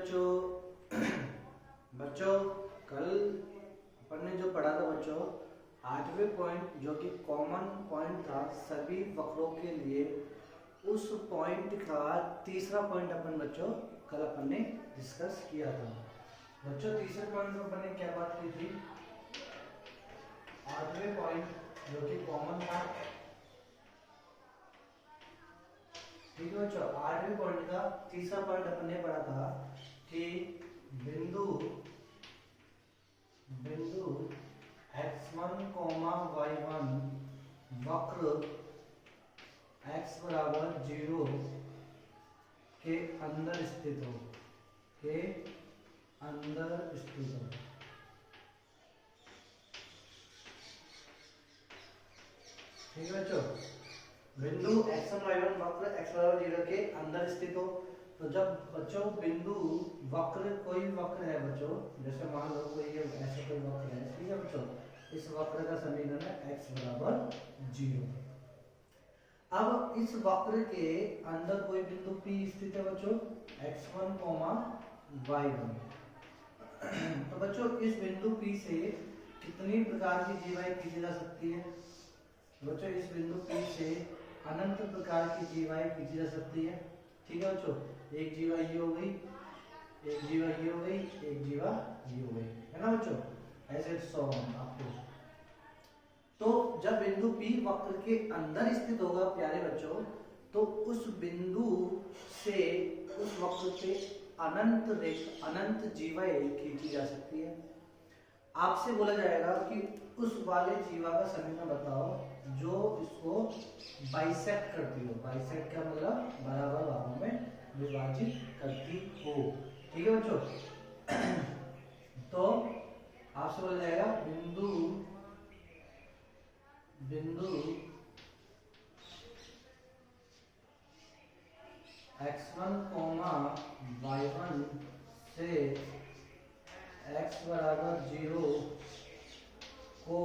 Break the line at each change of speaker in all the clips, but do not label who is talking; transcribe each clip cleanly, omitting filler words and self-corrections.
बच्चों बच्चों कल अपन ने जो पढ़ा था बच्चों, 8वें पॉइंट जो कि कॉमन पॉइंट था सभी वक्रों के लिए, उस पॉइंट का तीसरा पॉइंट अपन बच्चों कल अपन ने डिस्कस किया था। बच्चों तीसरे पॉइंट में अपन ने क्या बात की थी? 8वें पॉइंट जो कि कॉमन था, ठीक है बच्चों। 8वें पॉइंट का तीसरा पॉइंट अपन ने पढ़ा था कि बिंदु x1, y1 वक्र x बराबर 0 के अंदर स्थित हो, ठीक है बच्चों। बिंदु x1, y1 वक्र x बराबर 0 के अंदर स्थित हो। तो जब बच्चों बिंदु वक्र, कोई वक्र है बच्चों, जैसे मान लो कोई ये ऐसा कोई वक्र है, ठीक है बच्चों, इस वक्र का समीकरण है x बराबर 0। अब इस वक्र के अंदर कोई बिंदु P स्थित है बच्चों, x1, y1। तो बच्चों इस बिंदु P से कितनी प्रकार की जीवाएं खींची जा सकती है? बच्चों इस बिंदु P से अनंत प्रकार की जीवाएं खींची जा सकती है, ठीक है बच्चों। एक जीवा ये हो गई, एक जीवा ये हो गई, एक जीवा ये हो गई, है ना बच्चों, ऐसे 100 आपको। तो जब बिंदु P वक्र के अंदर स्थित होगा प्यारे बच्चों, तो उस बिंदु से उस वक्र पे अनंत जीवाएं खींची जा सकती है। आपसे बोला जाएगा कि उस वाले जीवा का समीकरण बताओ जो इसको बाइसेक्ट करती हो। बाइसेक्ट क्या मतलब? बराबर भागों में विभाजित करती हो, ठीक है बच्चों। तो आपसे बोला जाएगा बिंदु x1, y1 से x बराबर 0 को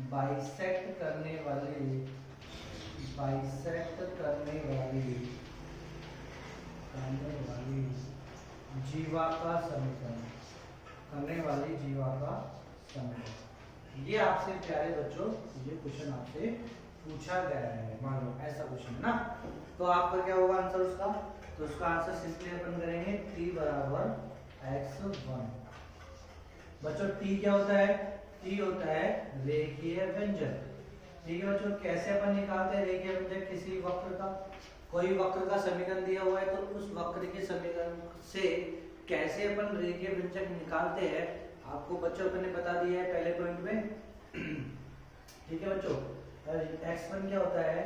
बाइसेक्ट करने वाली जीवा का समीकरण, ये आपसे प्यारे बच्चों ये क्वेश्चन आपसे पूछा गया है, मान लो ऐसा क्वेश्चन है ना। तो आपका क्या होगा आंसर उसका? तो उसका आंसर सिंपली अपन करेंगे t बराबर x1। बच्चों t क्या होता है? t होता है रेखीय व्यंजक, ठीक है बच्चों। कैसे अपन निकालते हैं रेखीय व्यंजक किसी वक्र का? कोई वक्र का समीकरण दिया हुआ है तो उस वक्र के समीकरण से कैसे अपन रेखीय व्यंजक निकालते हैं, आपको बच्चों अपन ने बता दिया है पहले पॉइंट में, ठीक है बच्चों। x1 क्या होता है?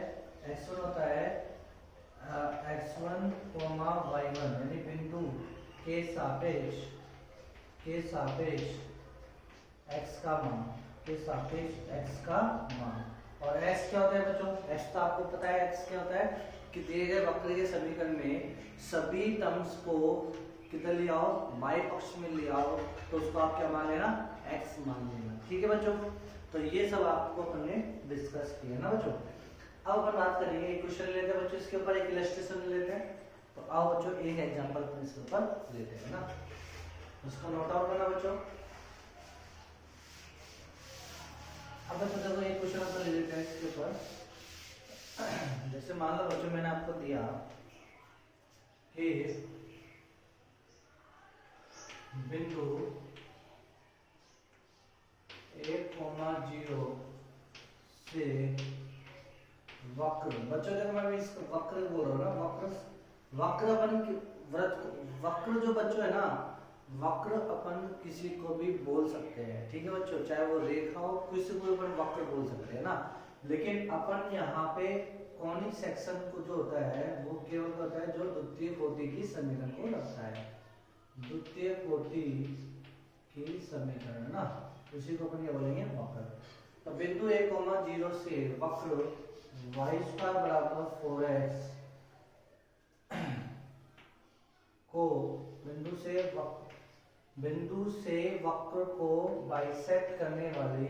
x1 होता है x1, y1 यानी बिंदु के सापेक्ष x का मान, और x क्या होता है बच्चों? x तो आपको पता है x क्या होता है कि दिए गए वक्र के समीकरण में सभी टर्म्स को किधर ले आओ? बाई पक्ष में ले आओ, तो उसको आप क्या मान लेना? x मान लेना, ठीक है बच्चों। तो ये सब आपको अपन ने डिस्कस किया ना बच्चों। अब अपन बात करेंगे, एक क्वेश्चन लेते हैं बच्चों, इसके ऊपर एक इलस्ट्रेशन लेते हैं। तो आओ बच्चों एक एग्जांपल अपन इसके ऊपर लेते हैं ना, उसका नोट आउट करना बच्चों। अब बच्चों देखो एक क्वेश्चन अपन ले लेते हैं इसके ऊपर। जैसे मान लो बच्चों मैंने आपको दिया कि बिंदु 1,0 से वक्र, बच्चों देखो मैं इस वक्र बोल रहा हूँ ना, वक्र अपन वक्र जो बच्चों है ना, वक्र अपन किसी को भी बोल सकते हैं, ठीक है बच्चों, चाहे वो रेखा हो, किसी को अपन वक्र बोल सकते हैं ना। लेकिन अपन यहाँ पे कॉनिक सेक्शन को जो होता है वो केवल होता है जो द्वितीय कोटि की समीकरण को रखता है, द्वितीय कोटि की समीकरण ना, उसी को अपन क्या बोलेंगे? वक्र। तो बिंदु 1,0 से वक्र y² बराबर 4x को बिंदु से वक्र को बाइसेक्ट करने वाली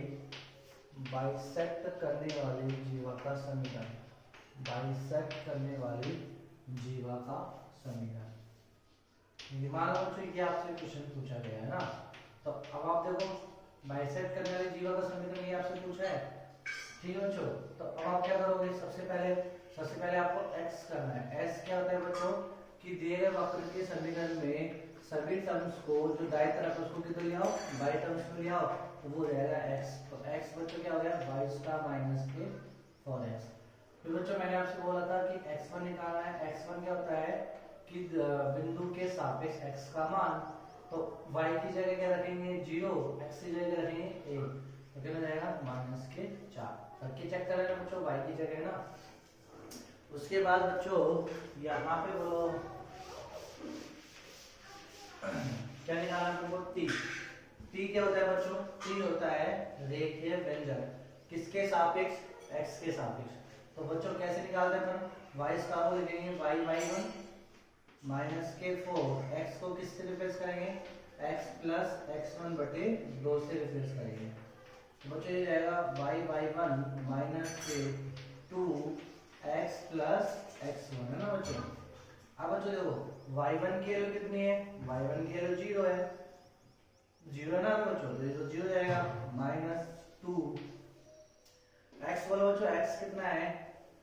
जीवा का समीकरण, मान लो बच्चों ये आपसे क्वेश्चन पूछा गया है ना, तो अब आप देखो बाइसेक्ट करने वाली जीवा का समीकरण ये आपसे पूछा है, ठीक है बच्चों। तो अब आप क्या करोगे, सबसे पहले आपको x करना है। s क्या होता है बच्चों कि दिए गए वक्र के समीकरण में सभी टर्म्स को जो दाईं तरफ है उसको किधर ले आओ, बाई टर्म्स में ले आओ, तो वो रहेगा x। तो x बच्चों क्या हो गया y स्टार माइनस के 4x। फिर बच्चों मैंने आपसे बोला था कि x1 निकालना है। x1 क्या होता है कि बिंदु के सापेक्ष x का मान, तो y की जगह क्या रखेंगे 0, x की जगह रखेंगे 1, तो क्या हो जाएगा माइनस के 4। करके चेक कर लेना बच्चों y की जगह ना। उसके बाद बच्चों यहाँ पे बोलो क्या निकालना तुमको, t। t क्या होता है बच्चों, t होता है रेखीय व्यंजक किसके सापेक्ष, x के सापेक्ष। तो बच्चों कैसे निकालते हैं अपन, y स्टार को लिखेंगे y1 माइनस के 4, x को किससे रिप्लेस करेंगे, x प्लस x1 बटे 2 से रिप्लेस करेंगे। तो बच्चों ये जाएगा y1 माइनस के 2x प्लस x1 है ना बच्चों। अब बच्चों देखो y1 की वैल्यू कितनी है, y1 की वैल्यू 0 है, 0 है ना बच्चों, तो ये तो 0 जाएगा माइनस 2 x बोलो बच्चों, x कितना है,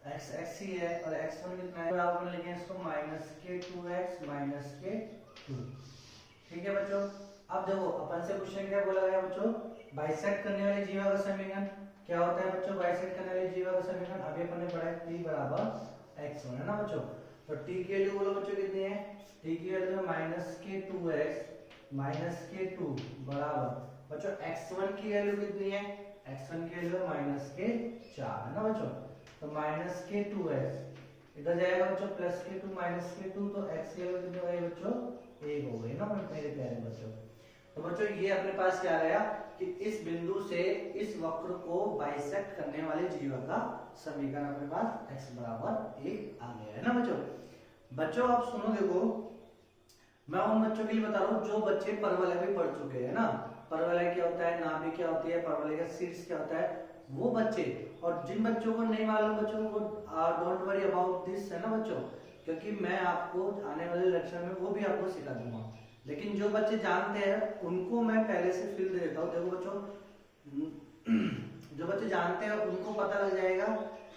x ही है, और x1 कितना है, बराबर में लिखेंगे इसको माइनस के 2x माइनस के 2। ठीक है बच्चों। अब देखो अपन से क्वेश्चन क्या बोला गया बच्चों, बाइसेक्ट करने वाली जीवा का समीकरण क्या होता है बच्चों, बाइसेक्ट करने वाली जीवा का समीकरण अभी अपन ने पढ़ा है t बराबर x1 है ना बच्चों। तो t की वैल्यू बोलो बच्चों कितनी है, t की वैल्यू है माइनस के 2x माइनस के 2 बराबर बच्चों x1 की वैल्यू कितनी है, x1 की वैल्यू है माइनस के 4 है ना बच्चों। तो माइनस के 2x इधर जाएगा बच्चों प्लस के 2 माइनस के 2, तो x की वैल्यू कितनी हो गई बच्चों, 1 हो गई ना मेरे प्यारे बच्चों। तो बच्चों ये अपने पास क्या आया कि इस बिंदु से इस वक्र को बाइसेक्ट करने वाले जीवा का समीकरण अपने पास x बराबर 1 आ गया है ना बच्चों। बच्चों आप सुनो, देखो मैं उन बच्चों के लिए बता रहा हूँ जो बच्चे परवलय भी पढ़ चुके हैं ना, परवलय क्या होता है, नाभि क्या होती है, परवलय का शीर्ष क्या होता है, वो बच्चे। और जिन बच्चों को नहीं मालूम बच्चों को डोंट वरी अबाउट दिस है ना बच्चों, क्योंकि मैं आपको आने वाले लेक्चर में वो भी आपको सिखा दूंगा। लेकिन जो बच्चे जानते हैं उनको मैं पहले से फील दे देता हूँ। देखो बच्चों जो बच्चे जानते हैं उनको पता लग जाएगा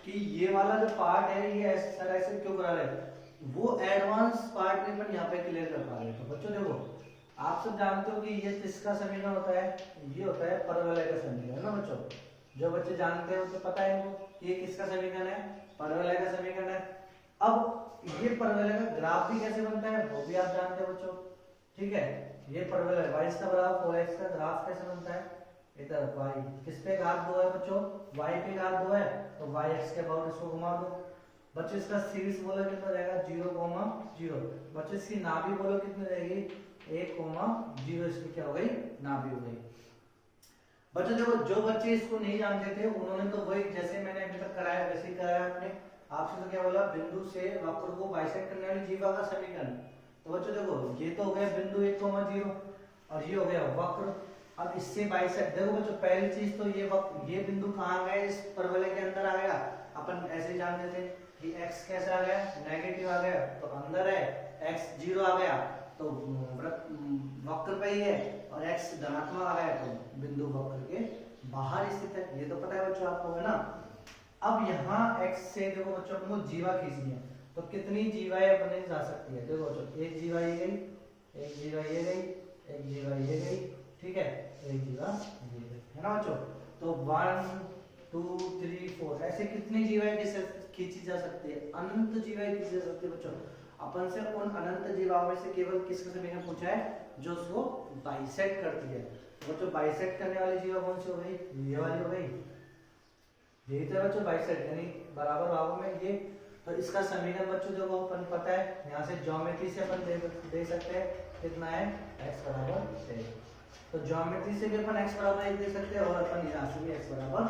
कि ये वाला जो पार्ट है ये ऐसे क्यों करा रहे हैं, वो एडवांस पार्ट में अपन यहाँ पे क्लियर कर पा रहे हैं। तो बच्चों देखो आप सब जानते हो कि ये किसका समीकरण होता है, ये होता है परवलय का समीकरण है ना बच्चों। जो बच्चे जानते हैं उनको पता है इनको ये किसका समीकरण है, परवलय का समीकरण है। अब ये परवलय का ग्राफ भी कैसे बनता है वो भी आप जानते हैं बच्चों, ठीक है। ये परवलय y का बराबर 4x का ग्राफ कैसे बनता है, इधर y किस पे घात 2 है बच्चों, y पे घात 2 है, तो yx के अबाउट इसको घुमा दो बच्चों। इसका शीर्ष बोलो कितना रहेगा 0,0। बच्चों इसकी नाभि बोलो कितनी रहेगी 1,0। इसकी क्या हो गई नाभि हो गई। बच्चों देखो जो बच्चे इसको नहीं जानते थे उन्होंने तो वही जैसे मैंने अभी तक कराया वैसे ही कराया आपने। आपसे तो क्या बोला, बिंदु से वक्र को बाइसेक्ट करने वाली जीवा का समीकरण। तो बच्चों देखो ये तो हो गया बिंदु 1,0 और ये हो गया वक्र। अब इससे बाइसेक्ट देखो बच्चों पहली चीज तो ये बिंदु कहाँ गया, इस परवलय के अंदर आ गया। अपन ऐसे जानते थे कि x कैसा आ गया, नेगेटिव आ गया, तो अंदर है, x 0 आ गया तो वक्र पे ही है, और x धनात्मक आ गया तो बिंदु वक्र के बाहर स्थित है। ये तो पता है बच्चों आपको है ना। अब यहाँ x से देखो बच्चों अपने को जीवा खींचनी है, तो कितनी जीवाएं बनी जा सकती है, देखो बच्चों एक जीवा ये गई, एक जीवा ये गई, एक जीवा ये गई, ठीक है, एक जीवा ये गई है ना बच्चों। तो 1 2 3 4 ऐसे कितनी जीवाएं खींची जा सकती है, अनंत जीवाएं खींची जा सकती है बच्चों। अपन से उन अनंत जीवाओं में से केवल किसका समीकरण पूछा है जो उसको बाइसेक्ट करती है। तो बच्चों बाइसेक्ट करने वाली जीवा कौन सी हो गई, ये वाली हो गई, यही तो बच्चों बाइसेक्ट यानी बराबर भागों में ये। तो इसका समीकरण बच्चों जो अपन पता है यहाँ से ज्योमेट्री से अपन दे सकते हैं कितना है x बराबर 1। तो ज्योमेट्री से भी अपन x बराबर 1 दे सकते हैं और अपन यहाँ से भी x बराबर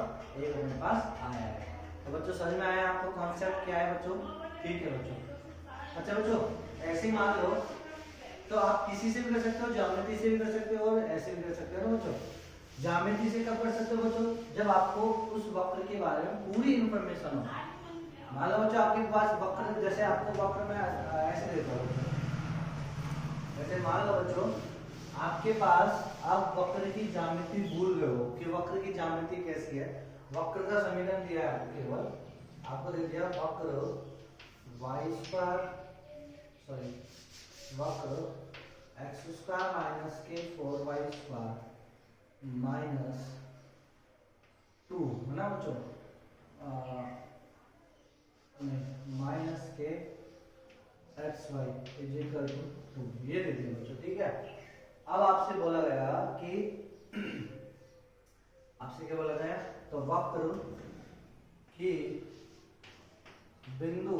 1 अपने पास आया है। तो बच्चों समझ में आया आपको कॉन्सेप्ट क्या है बच्चों, ठीक है बच्चों। अच्छा बच्चों ऐसे ही मान लो तो आप किसी से भी कर सकते हो, ज्योमेट्री से भी कर सकते हो और ऐसे भी कर सकते हो ना बच्चों। ज्योमेट्री से कब कर सकते हो बच्चों, जब आपको उस वक्र के बारे में पूरी इंफॉर्मेशन हो। मान लो बच्चों आपके पास वक्र, जैसे आपको वक्र में ऐसे देता हूँ, जैसे मान लो बच्चों आपके पास आप वक्र की ज्यामिति भूल गए हो कि वक्र की ज्यामिति कैसी है। वक्र का समीकरण दिया है आपको, केवल आपको दे दिया वक्र y स्क्वायर सॉरी वक्र x स्क्वायर माइनस के 4y स्क्वायर माइनस 2 है ना बच्चों, माइनस के x y is equal to 2, ये दे दिया बच्चों। ठीक है, अब आपसे बोला गया कि आपसे क्या बोला गया, तो वक्र की बिंदु,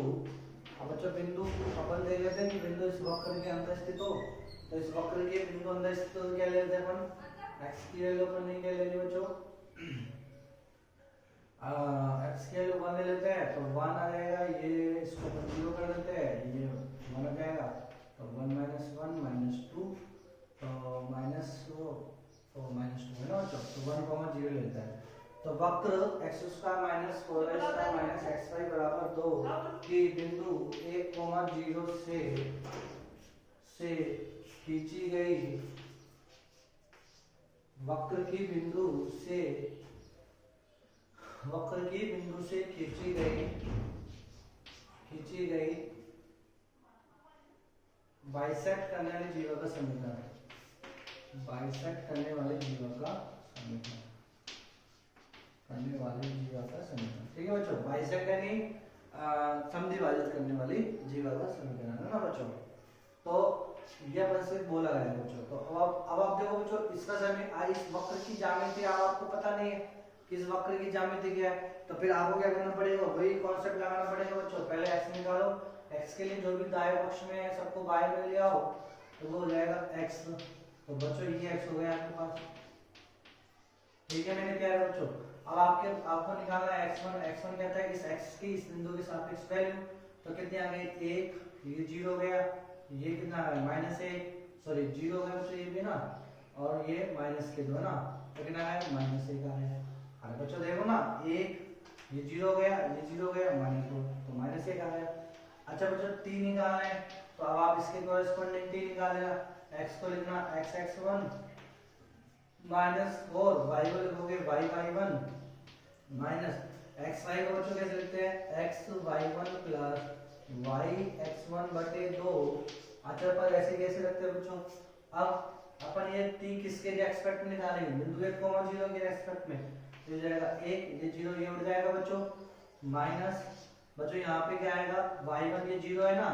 अब बच्चों बिंदु अपन देख लेते हैं कि बिंदु इस वक्र के अंदर स्थित हो, तो इस वक्र के बिंदु अंदर स्थित हो क्या ले लेते हैं अपन, एक्स की वैल्यू अपन नहीं क्या ले ली बच्चों, एक्स की वैल्यू 1 ले लेते हैं, तो 1 आ जाएगा, ये इसको अपन 0 कर देते हैं, ये 1 आ जाएगा, तो 1 माइनस 1 माइनस 2, तो माइनस 2 है ना बच्चों, तो 1 कॉमा 0 लेता है। तो वक्र x square minus 4y square minus xy बराबर 2 की बिंदु 1,0 से खींची गई वक्र की बिंदु से खींची गई बाइसेक्ट करने वाली जीवा का समीकरण, बाइसेक्ट करने वाले जीवा का समीकरण, ठीक है बच्चों, बाइसेक्ट यानी समद्वि विभाजित करने वाली जीवा का समीकरण है ना बच्चों। तो ये अपन से बोला गया है बच्चों। तो अब आप देखो बच्चों, इसका समय इस वक्र की ज्यामिति अब आपको पता नहीं है कि इस वक्र की ज्यामिति क्या है, तो फिर आपको क्या करना पड़ेगा, वही कॉन्सेप्ट लगाना पड़ेगा बच्चों। पहले x निकालो, x के लिए जो भी दाएं पक्ष में है सबको बाएं में ले आओ, तो वो हो जाएगा x, तो बच्चों ये x हो गया आपके पास। ठीक है मैंने क्या है बच्चों, अब आपको निकालना है x1 कहता है इस x की इस बिंदु के सापेक्ष वैल्यू, तो कितनी आ गई 1, ये 0 गया, ये कितना है -1 सॉरी 0 गया बच्चों ये भी ना, और ये -2 है ना, तो कितना है -1 आ गया। अरे बच्चों देखो ना, 1 ये 0 गया, ये 0 गया, -2 तो -1 आ गया। अच्छा बच्चों t निकालना है, तो अब आप इसके कॉरेस्पॉन्डिंग t निकाल लेना, x को लिखना x(x1) -4, y को लिखोगे y(y1) माइनस xy को बच्चों कैसे लिखते हैं xy1 प्लस yx1 बटे 2। अच्छा पर ऐसे कैसे रखते हैं बच्चों, अब अपन ये t किसके रेस्पेक्ट में निकालेंगे, बिंदु 1,0 के रेस्पेक्ट में, तो ये जाएगा 1, ये 0 ये उड़ जाएगा बच्चों, माइनस बच्चों यहाँ पे क्या आएगा y1 ये 0 है ना,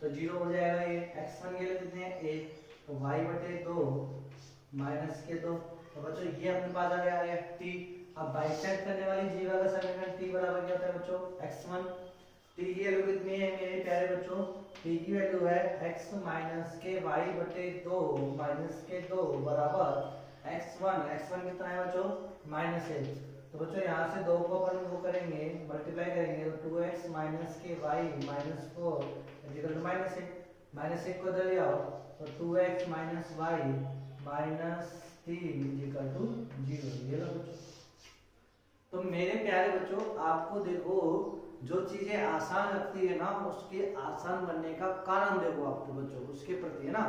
तो 0 हो जाएगा, ये x1 के लिए कितने हैं 1, तो y बटे 2 माइनस के 2, तो बच्चों ये अपने पास आ गया t। अब बाइसेक्ट करने वाली जीवा का समीकरण t बराबर क्या होता है बच्चों x1, t की वैल्यू कितनी है मेरे प्यारे बच्चों, t की वैल्यू है x माइनस के y बटे 2 माइनस के 2 बराबर x1 कितना है बच्चों -1। तो बच्चों यहाँ से 2 को अपन वो करेंगे मल्टीप्लाई करेंगे, तो 2x माइनस के y माइनस 4 इक्वल टू -1 को इधर ले आओ, तो 2x minus y minus 3 equal to 0, ये लो बच्चों। तो मेरे प्यारे बच्चों आपको देखो जो चीजें आसान लगती है ना उसके आसान बनने का कारण देखो आपको बच्चों उसके प्रति है ना।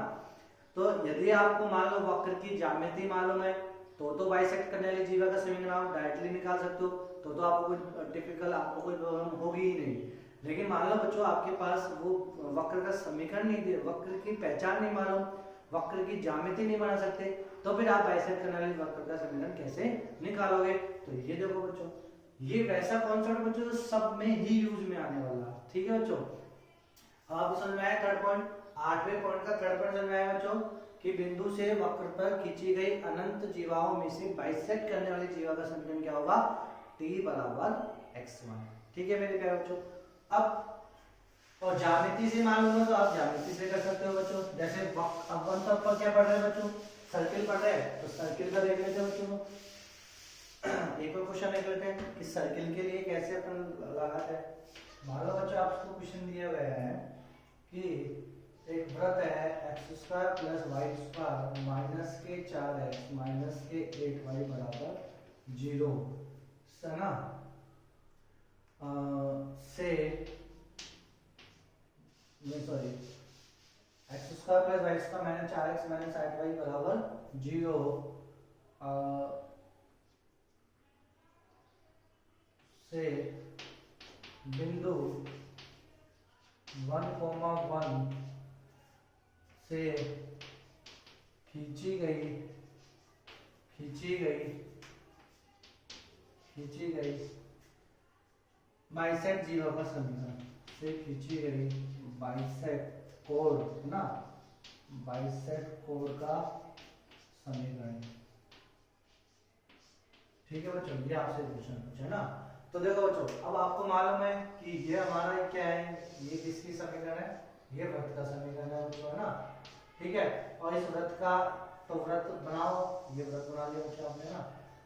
तो यदि आपको मान लो वक्र की ज्यामिति मालूम है तो बाइसेक्ट करने वाली जीवा का समीकरण आप डायरेक्टली निकाल सकते हो, तो आपको कोई टिपिकल आपको कोई प्रॉब्लम होगी ही नहीं। लेकिन मान लो बच्चों आपके पास वो वक्र का समीकरण नहीं दे, वक्र की पहचान नहीं मालूम, वक्र की ज्यामिति नहीं बना सकते, तो फिर आप बाइसेक्ट करने वाली वक्र का समीकरण कैसे निकालोगे। तो ये देखो बच्चों ये वैसा कॉन्सेप्ट बच्चों जो सब में ही यूज में आने वाला, ठीक है बच्चों। आपको समझ में आया थर्ड पॉइंट, 8वें पॉइंट का थर्ड पॉइंट समझ में आया बच्चों कि बिंदु से वक्र पर खींची गई अनंत जीवाओं में से बाइसेक्ट करने वाली जीवा का समीकरण क्या होगा, t बराबर x1। ठीक है मेरे प्यारे बच्चों। अब और ज्यामिति से मालूम हो तो आप ज्यामिति से कर सकते हो बच्चों। जैसे अब वन तक पर क्या पढ़ रहे हैं बच्चों, सर्किल पढ़ रहे हैं, तो सर्किल का देख लेते हैं बच्चों। एक और क्वेश्चन देख लेते हैं कि सर्किल के लिए कैसे अपन लगाते हैं। मान लो बच्चों आपको क्वेश्चन दिया गया है कि एक वृत्त है x square plus y square minus के 4x माइनस के 8y बराबर 0 है ना, से sorry x square plus y square मैंने 4x माइनस 8y बराबर 0 से बिंदु 1,1 से खींची गई बाइसेक्ट जीरो का समीकरण से खींची गई बाइसेक्ट कोण है ना, बाइसेक्ट कोण का समीकरण। ठीक है बच्चों, ये आपसे क्वेश्चन पूछा है ना। तो देखो बच्चों, अब आपको मालूम है कि ये हमारा क्या है, ये किसकी समीकरण है, ये वृत्त का समीकरण है बच्चों, है ना। ठीक है, और इस वृत्त का तो वृत्त बनाओ, ये वृत्त बना लिया बच्चों आपने ना।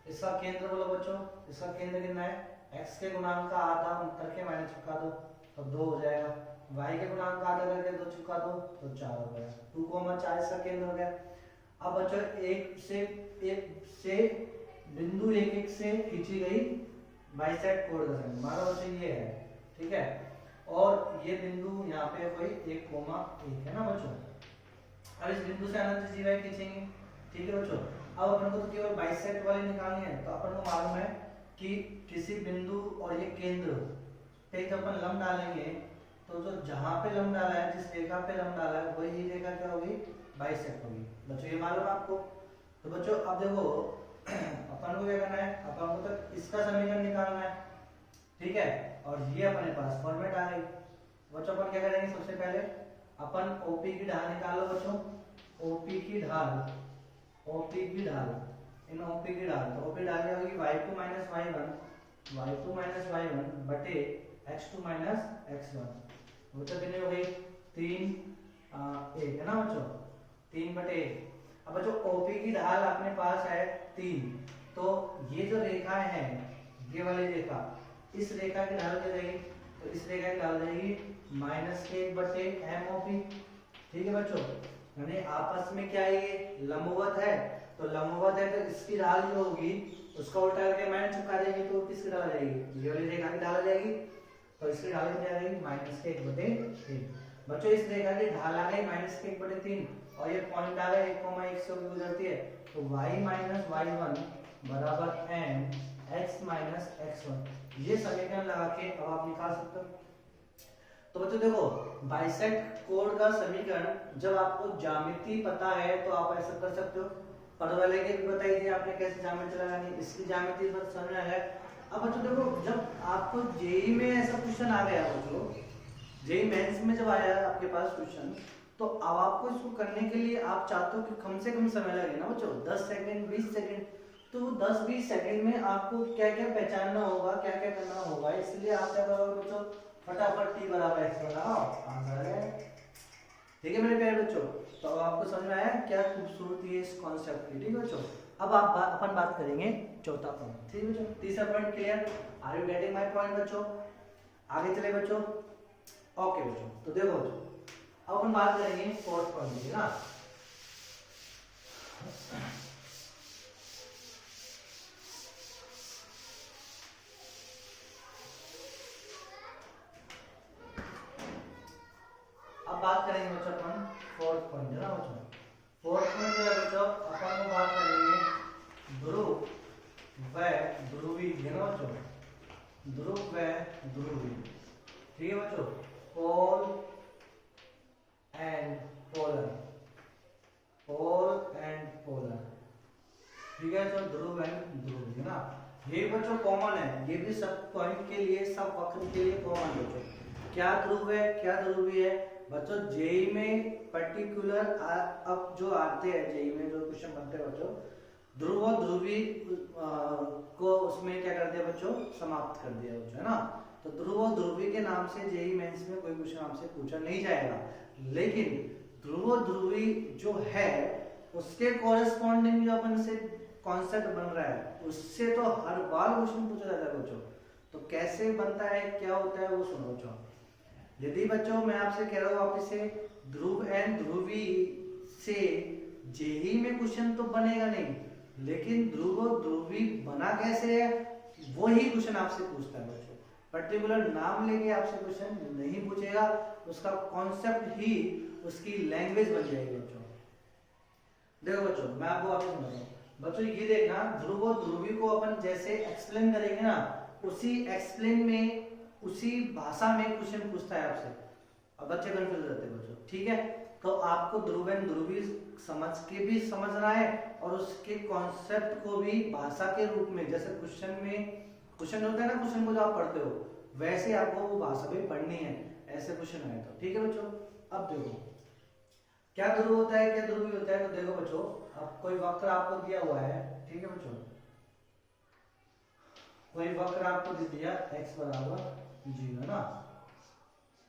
इसका केंद्र बोलो बच्चों, इसका केंद्र कितना है, x के गुणांक का आधा करके माइनस चिपका दो तो 2 हो जाएगा, y के गुणांक का आधा करके 2 चिपका दो तो 4 हो गया। 2,4 इसका केंद्र हो गया। अब बच्चों एक से बिंदु 1,1 से खींची गई बाइसेक्ट कोण का समीकरण हमारा बच्चों ये है। ठीक है, और ये बिंदु यहाँ पे कोई 1,1 है ना बच्चों। अब इस बिंदु से अनंत जीवा खींचेंगे। ठीक है बच्चों, अब अपन को तो केवल बाइसेक्ट वाली निकालनी है। तो अपन को मालूम है कि किसी बिंदु और ये केंद्र पे जब अपन लंब डालेंगे तो जो जहां पे लंब डाला है, जिस रेखा पे लंब डाला है, वही रेखा क्या होगी, बाइसेक्ट होगी बच्चों, ये मालूम है आपको। तो बच्चों अब देखो अपन को क्या करना है, अपन को तो इसका समीकरण निकालना है। ठीक है, और ये अपने पास फॉर्मेट आ गई बच्चों। अपन क्या करेंगे, सबसे पहले अपन ओपी की ढाल निकालो बच्चों, ओपी की ढाल इन ओपी की ढाल, तो ओपी ढाल क्या होगी, y2 माइनस y1 बटे x2 माइनस x1, वो तो कितनी हो गई 3 1 है ना बच्चों, 3 बटे 1। अब बच्चों ओपी की ढाल अपने पास है 3, तो ये जो रेखा है, ये वाली रेखा, इस रेखा की ढाल क्या रहेगी, तो इस रेखा की ढाल रहेगी -1 बटे MOP। ठीक है बच्चों, यानी आपस में क्या है, ये लंबवत है, तो लंबवत है तो इसकी ढाल जो होगी उसका उल्टा करके माइनस चिपका देंगे तो किसकी ढाल आ जाएगी, ये वाली रेखा की ढाल आ जाएगी। तो इसकी ढाल कितनी आ जाएगी, -1 बटे 3। बच्चों इस रेखा की ढाल आ गई -1 बटे 3 और ये पॉइंट आ गया 1,1 से गुजरती है, तो y माइनस y1 बराबर m x माइनस x1। ये समीकरण लगा के अब आप निकाल सकते हो। तो बच्चों देखो, बाइसेक्ट कोण का समीकरण जब आपको ज्यामिति पता है तो आप ऐसा कर सकते हो। पर वाले के भी बताई थी आपने कैसे ज्यामिति लगानी, इसकी ज्यामिति पर समझ आ गया। अब बच्चों देखो, जब आपको जेईई में ऐसा क्वेश्चन आ गया बच्चों, जेईई मेंस में जब आया आपके पास क्वेश्चन, तो अब आपको इसको करने के लिए आप चाहते हो कि कम से कम समय लगे ना बच्चों, 10 सेकंड 20 सेकंड, तो 10-20 सेकंड में आपको क्या क्या पहचानना होगा, क्या क्या करना होगा, इसलिए आप क्या करोगे बच्चों, फटाफट t बराबर x बनाओ, आंसर है। ठीक है मेरे प्यारे बच्चों, तो अब आपको समझ में आया क्या खूबसूरती है इस कॉन्सेप्ट की। ठीक है बच्चों, अब अपन बात करेंगे चौथा पॉइंट। ठीक है बच्चों, तीसरा point clear, are you getting my point बच्चों। आगे चले बच्चों, ओके बच्चों। तो देखो बच्चों, अब अपन बात करेंगे फोर्थ पॉइंट की ना। अब बात करेंगे बच्चों अपन फोर्थ पॉइंट है ना बच्चों। फोर्थ पॉइंट जो है बच्चों, अपन को बात करेंगे ध्रुव व ध्रुवी है ना बच्चों, ध्रुव व ध्रुवी। ठीक है बच्चों, pole and polar, pole and polar. ठीक है, तो ध्रुव एंड ध्रुवी है ना, ये बच्चों कॉमन है, ये भी सब पॉइंट के लिए, सब वक्र के लिए कॉमन है बच्चों। क्या ध्रुव है क्या ध्रुवी है बच्चों, जेईई में पर्टिकुलर अब जो आते हैं, जेईई में जो क्वेश्चन बनते हैं बच्चों, ध्रुव और ध्रुवी को उसमें क्या कर दिया बच्चों, समाप्त कर दिया बच्चों, है ना। तो ध्रुव और ध्रुवी के नाम से जेईई मेंस में कोई क्वेश्चन आपसे पूछा नहीं जाएगा, लेकिन ध्रुव और ध्रुवी जो है उसके कॉरेस्पॉन्डिंग जो अपन से कॉन्सेप्ट बन रहा है, उससे तो हर बार क्वेश्चन पूछा जाता है बच्चों। तो कैसे बनता है, क्या होता है, वो सुनो बच्चों। यदि बच्चों मैं आपसे कह रहा हूँ वापस से, ध्रुव एंड ध्रुवी से जेईई में क्वेश्चन तो बनेगा नहीं, लेकिन ध्रुव और ध्रुवी बना कैसे है वही क्वेश्चन आपसे पूछता है बच्चों। पर्टिकुलर नाम लेके आपसे क्वेश्चन नहीं पूछेगा, उसका कॉन्सेप्ट ही उसकी लैंग्वेज बन जाएगी बच्चों। देखो बच्चों मैं आपको वापस समझाता हूँ। बच्चों ये देखना, ध्रुव और ध्रुवी को अपन जैसे एक्सप्लेन करेंगे ना, उसी एक्सप्लेन में, उसी भाषा में क्वेश्चन पूछता है आपसे। अब बच्चे कंफ्यूज रहते हैं बच्चों, ठीक है। तो आपको ध्रुव एंड ध्रुवी समझ के भी समझना है, और उसके कॉन्सेप्ट को भी भाषा के रूप में, जैसे क्वेश्चन में क्वेश्चन होता है ना, क्वेश्चन को जो आप पढ़ते हो वैसे आपको वो भाषा भी पढ़नी है, ऐसे क्वेश्चन आए तो, ठीक है बच्चों। अब देखो क्या ध्रुव होता है, क्या ध्रुवी होता है। तो देखो बच्चों, अब कोई वक्र आपको दिया हुआ है, ठीक है बच्चों, कोई वक्र आपको दे दिया x बराबर 0 ना,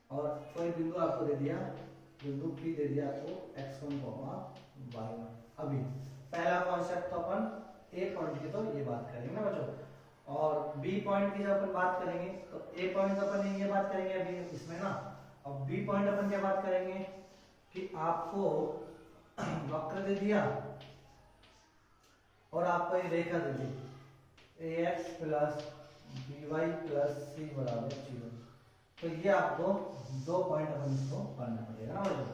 और कोई बिंदु आपको दे दिया, बिंदु P दे दिया आपको x1, y1। अभी पहला कॉन्सेप्ट तो अपन A पॉइंट की तो ये बात करेंगे ना बच्चों, और B पॉइंट की जब अपन बात करेंगे तो A पॉइंट अपन ये बात करेंगे अभी इसमें ना, और B पॉइंट अपन क्या बात करेंगे कि आपको वक्र दे दिया और आपको ये रेखा दे दी ax plus by plus c बराबर 0। तो ये आपको दो पॉइंट अपन इसको पढ़ना पड़ेगा ना बच्चों।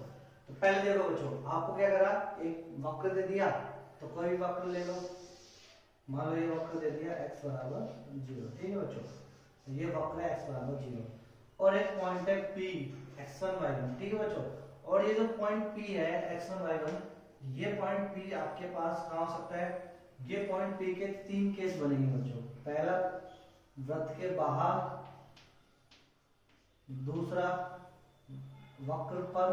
तो पहले देखो बच्चों, आपको क्या करा, एक वक्र दे दिया, तो कोई भी वक्र ले लो, मान लो ये वक्र दे दिया x बराबर 0, ठीक है बच्चों। तो ये वक्र है x बराबर 0, और एक पॉइंट है P x1 y1, ठीक है बच्चों। और ये जो पॉइंट P है x1 y1, ये पॉइंट P आपके पास कहाँ हो सकता है, ये पॉइंट P के तीन केस बनेंगे बच्चों। पहला वृत्त के बाहर, दूसरा वक्र पर,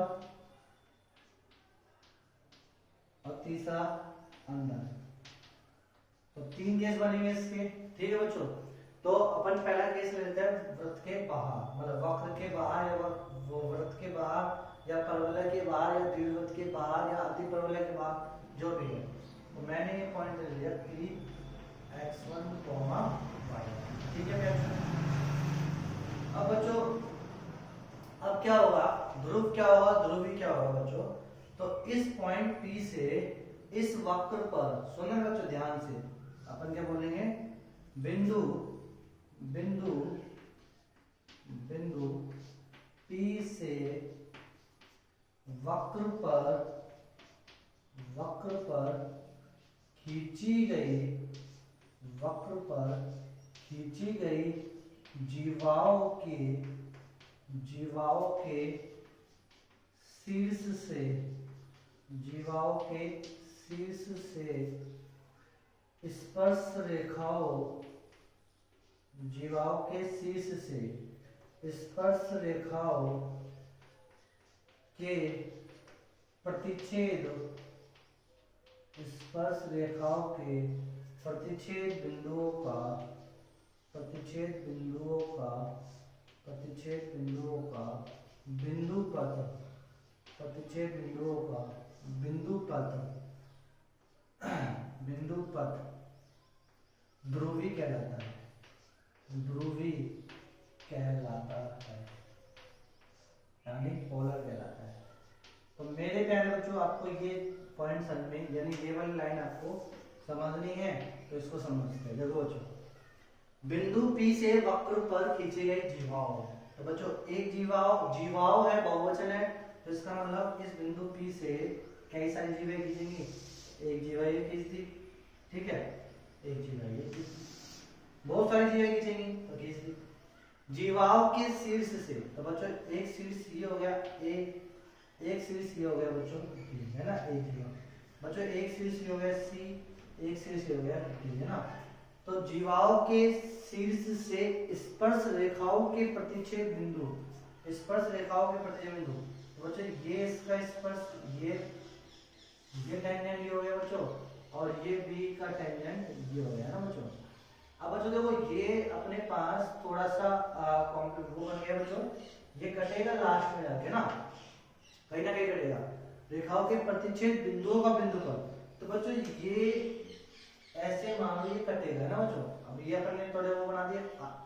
और तीसरा अंदर। तो तीन केस बनेंगे इसके, ठीक है बच्चों। तो अपन पहला केस लेते हैं वृत्त के बाहर, मतलब वक्र के बाहर, या वो वृत्त के बाहर, या परवलय के बाहर, या दीर्घवृत्त के बाहर, या अति परवलय के बाहर, जो भी है। तो मैंने ये पॉइंट ले लिया P x1, y, ठीक है बच्चों। अब बच्चों, अब क्या होगा, ध्रुव क्या होगा, ध्रुवी क्या होगा बच्चों। तो इस पॉइंट P से इस वक्र पर, सुनना बच्चों ध्यान से, अपन क्या बोलेंगे, बिंदु बिंदु बिंदु P से वक्र पर खींची गई, वक्र पर खींची गई जीवाओं के शीर्ष से, जीवाओं के शीर्ष से स्पर्श रेखाओं, जीवाओं के शीर्ष से स्पर्श रेखाओं के प्रतिच्छेद, स्पर्श रेखाओं के प्रतिच्छेद बिंदुओं का, प्रतिच्छेद बिंदुओं का, प्रतिच्छेद बिंदुओं का बिंदु पथ, प्रतिच्छेद बिंदुओं का बिंदु पथ, बिंदु पथ ध्रुवी कहलाता है, ध्रुवी कहलाता है, यानी पोलर कहलाता है। तो मेरे प्यारे बच्चों, आपको ये पॉइंट समझ में, यानी ये वाली लाइन आपको समझनी है, तो इसको समझते हैं। देखो बच्चों, बिंदु P से वक्र पर खींचे गए जीवाओं, तो बच्चों एक जीवाओं है, बहुवचन है, तो इसका मतलब इस बिंदु P से कई सारी जीवें खींचेंगी, एक जीवा ये खींच दी, ठीक है, एक जीवा ये खींच दी, बहुत सारी जीवें खींचेंगी तो खींच दी। जीवाओं के शीर्ष से, तो बच्चों एक शीर्ष ये हो गया, एक शीर्ष ये हो गया बच्चों, है ना, एक जीवा। बच्चों एक शीर्ष ये हो गया C, एक शीर्ष ये हो गया D, है ना। तो जीवाओं के शीर्ष से स्पर्श रेखाओं के प्रतिच्छेद बिंदु, स्पर्श रेखाओं के प्रतिच्छेद बिंदु, तो बच्चों ये इसका स्पर्श, ये टेंजेंट ये हो गया बच्चों, और ये B का टेंजेंट ये हो गया ना बच्चों। अब बच्चों देखो, ये अपने पास थोड़ा सा वो बन गया बच्चों, ये कटेगा लास्ट में जाके ना कहीं कटेगा, रेखाओं के प्रतिच्छेद बिंदुओं का बिंदु पर। तो बच्चों ये ऐसे मान लो ये कटेगा ना बच्चों। अब ये अपन ने थोड़े वो बना दिए,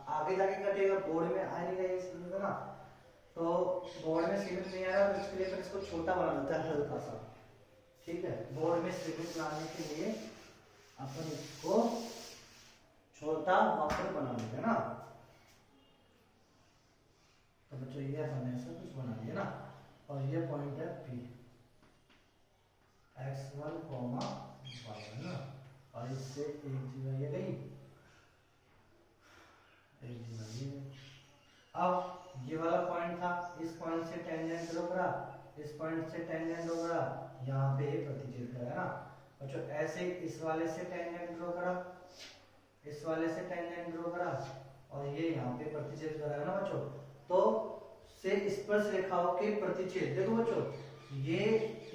आगे जाके कटेगा, बोर्ड में आ नहीं रहा है ना, तो बोर्ड में सीमित नहीं आ रहा, तो इसके लिए अपन इसको छोटा बना देता है हल्का सा, ठीक है। बोर्ड में सीमित लाने के लिए अपन इसको छोटा वक्र बना देंगे ना। तो बच्चों ये अपन ऐसा कुछ बना दिया ना, और ये पॉइंट है P x1 कॉमा y1 ना, और इससे एक जीवा ये गई, एक जीवा ये गई। अब ये वाला पॉइंट था, इस पॉइंट से टेंजेंट ड्रॉ करा, इस पॉइंट से टेंजेंट ड्रॉ करा, यहाँ पे प्रतिच्छेद करा ना बच्चों। ऐसे इस वाले से टेंजेंट ड्रॉ करा, इस वाले से टेंजेंट ड्रॉ करा, और ये यहाँ पे प्रतिच्छेद करा है ना बच्चों। तो से स्पर्श रेखाओं के प्रतिच्छेद, देखो बच्चों ये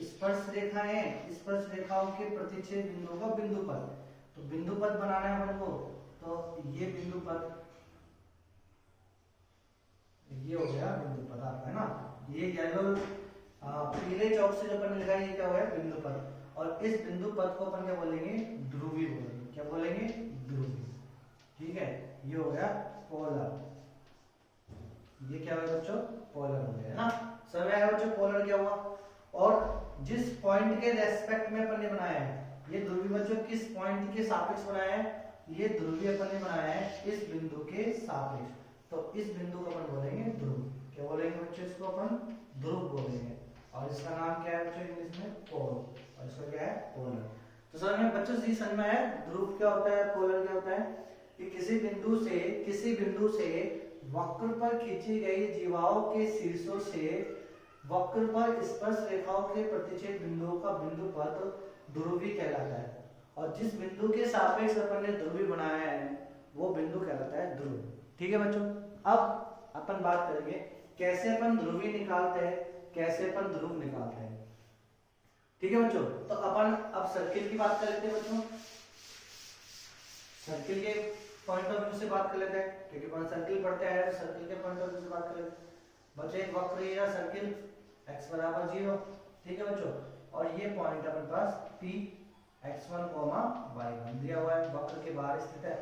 स्पर्श रेखा है, स्पर्श रेखाओं के प्रतिच्छेद बिंदुओं का बिंदुपद, तो बिंदुपद बनाना है अपन को। तो ये बिंदुपद, ये हो गया बिंदुपद आपका है ना। ये येलो पीले चौक से जो अपन लिखा है ये क्या हुआ है, बिंदुपद। और इस बिंदुपद को अपन क्या बोलेंगे, ध्रुवी बोलेंगे। क्या बोलेंगे, ध्रुवी। ठीक है, ये हो गया पोलर। ये क्या हुआ बच्चों, पोलर हो गया है ना। समझ आया बच्चों पोलर क्या हुआ। और जिस पॉइंट के रेस्पेक्ट में अपन ने बनाया है, ये ध्रुवी बच्चों किस पॉइंट के सापेक्ष बनाया है, ये ध्रुवी अपन ने बनाया है इस बिंदु के सापेक्ष। तो इस बिंदु को अपन बोलेंगे ध्रुव। क्या बोलेंगे बच्चों, इसको अपन ध्रुव बोलेंगे। और इसका नाम क्या है बच्चों इंग्लिश में, पोल। और इसका क्या है, पोलर। तो समझ में बच्चों ये समझ में आया ध्रुव क्या होता है, पोलर क्या होता है। कि किसी बिंदु से वक्र पर खींची गई जीवाओं के शीर्षों से वक्र पर स्पर्श रेखाओं के प्रतिच्छेद बिंदुओं का बिंदुपद ध्रुवी कहलाता है। और जिस बिंदु के सापेक्ष अपन ने ध्रुवी बनाया है वो बिंदु कहलाता है ध्रुव। ठीक है बच्चों। अब अपन बात करेंगे कैसे अपन ध्रुवी निकालते हैं, कैसे अपन ध्रुव निकालते हैं। ठीक है बच्चों। तो अपन अब सर्किल की बात कर लेते हैं बच्चों, सर्किल के पॉइंट ऑफ व्यू से बात कर लेते हैं, क्योंकि अपन सर्किल पढ़ते हैं तो सर्किल के पॉइंट ऑफ व्यू से बात कर लेते हैं। बच्चों एक वक्र है सर्किल x बराबर 0। ठीक है बच्चों। और ये पॉइंट अपन पास P x1 y1 दिया हुआ है, वक्र के बाहर स्थित है।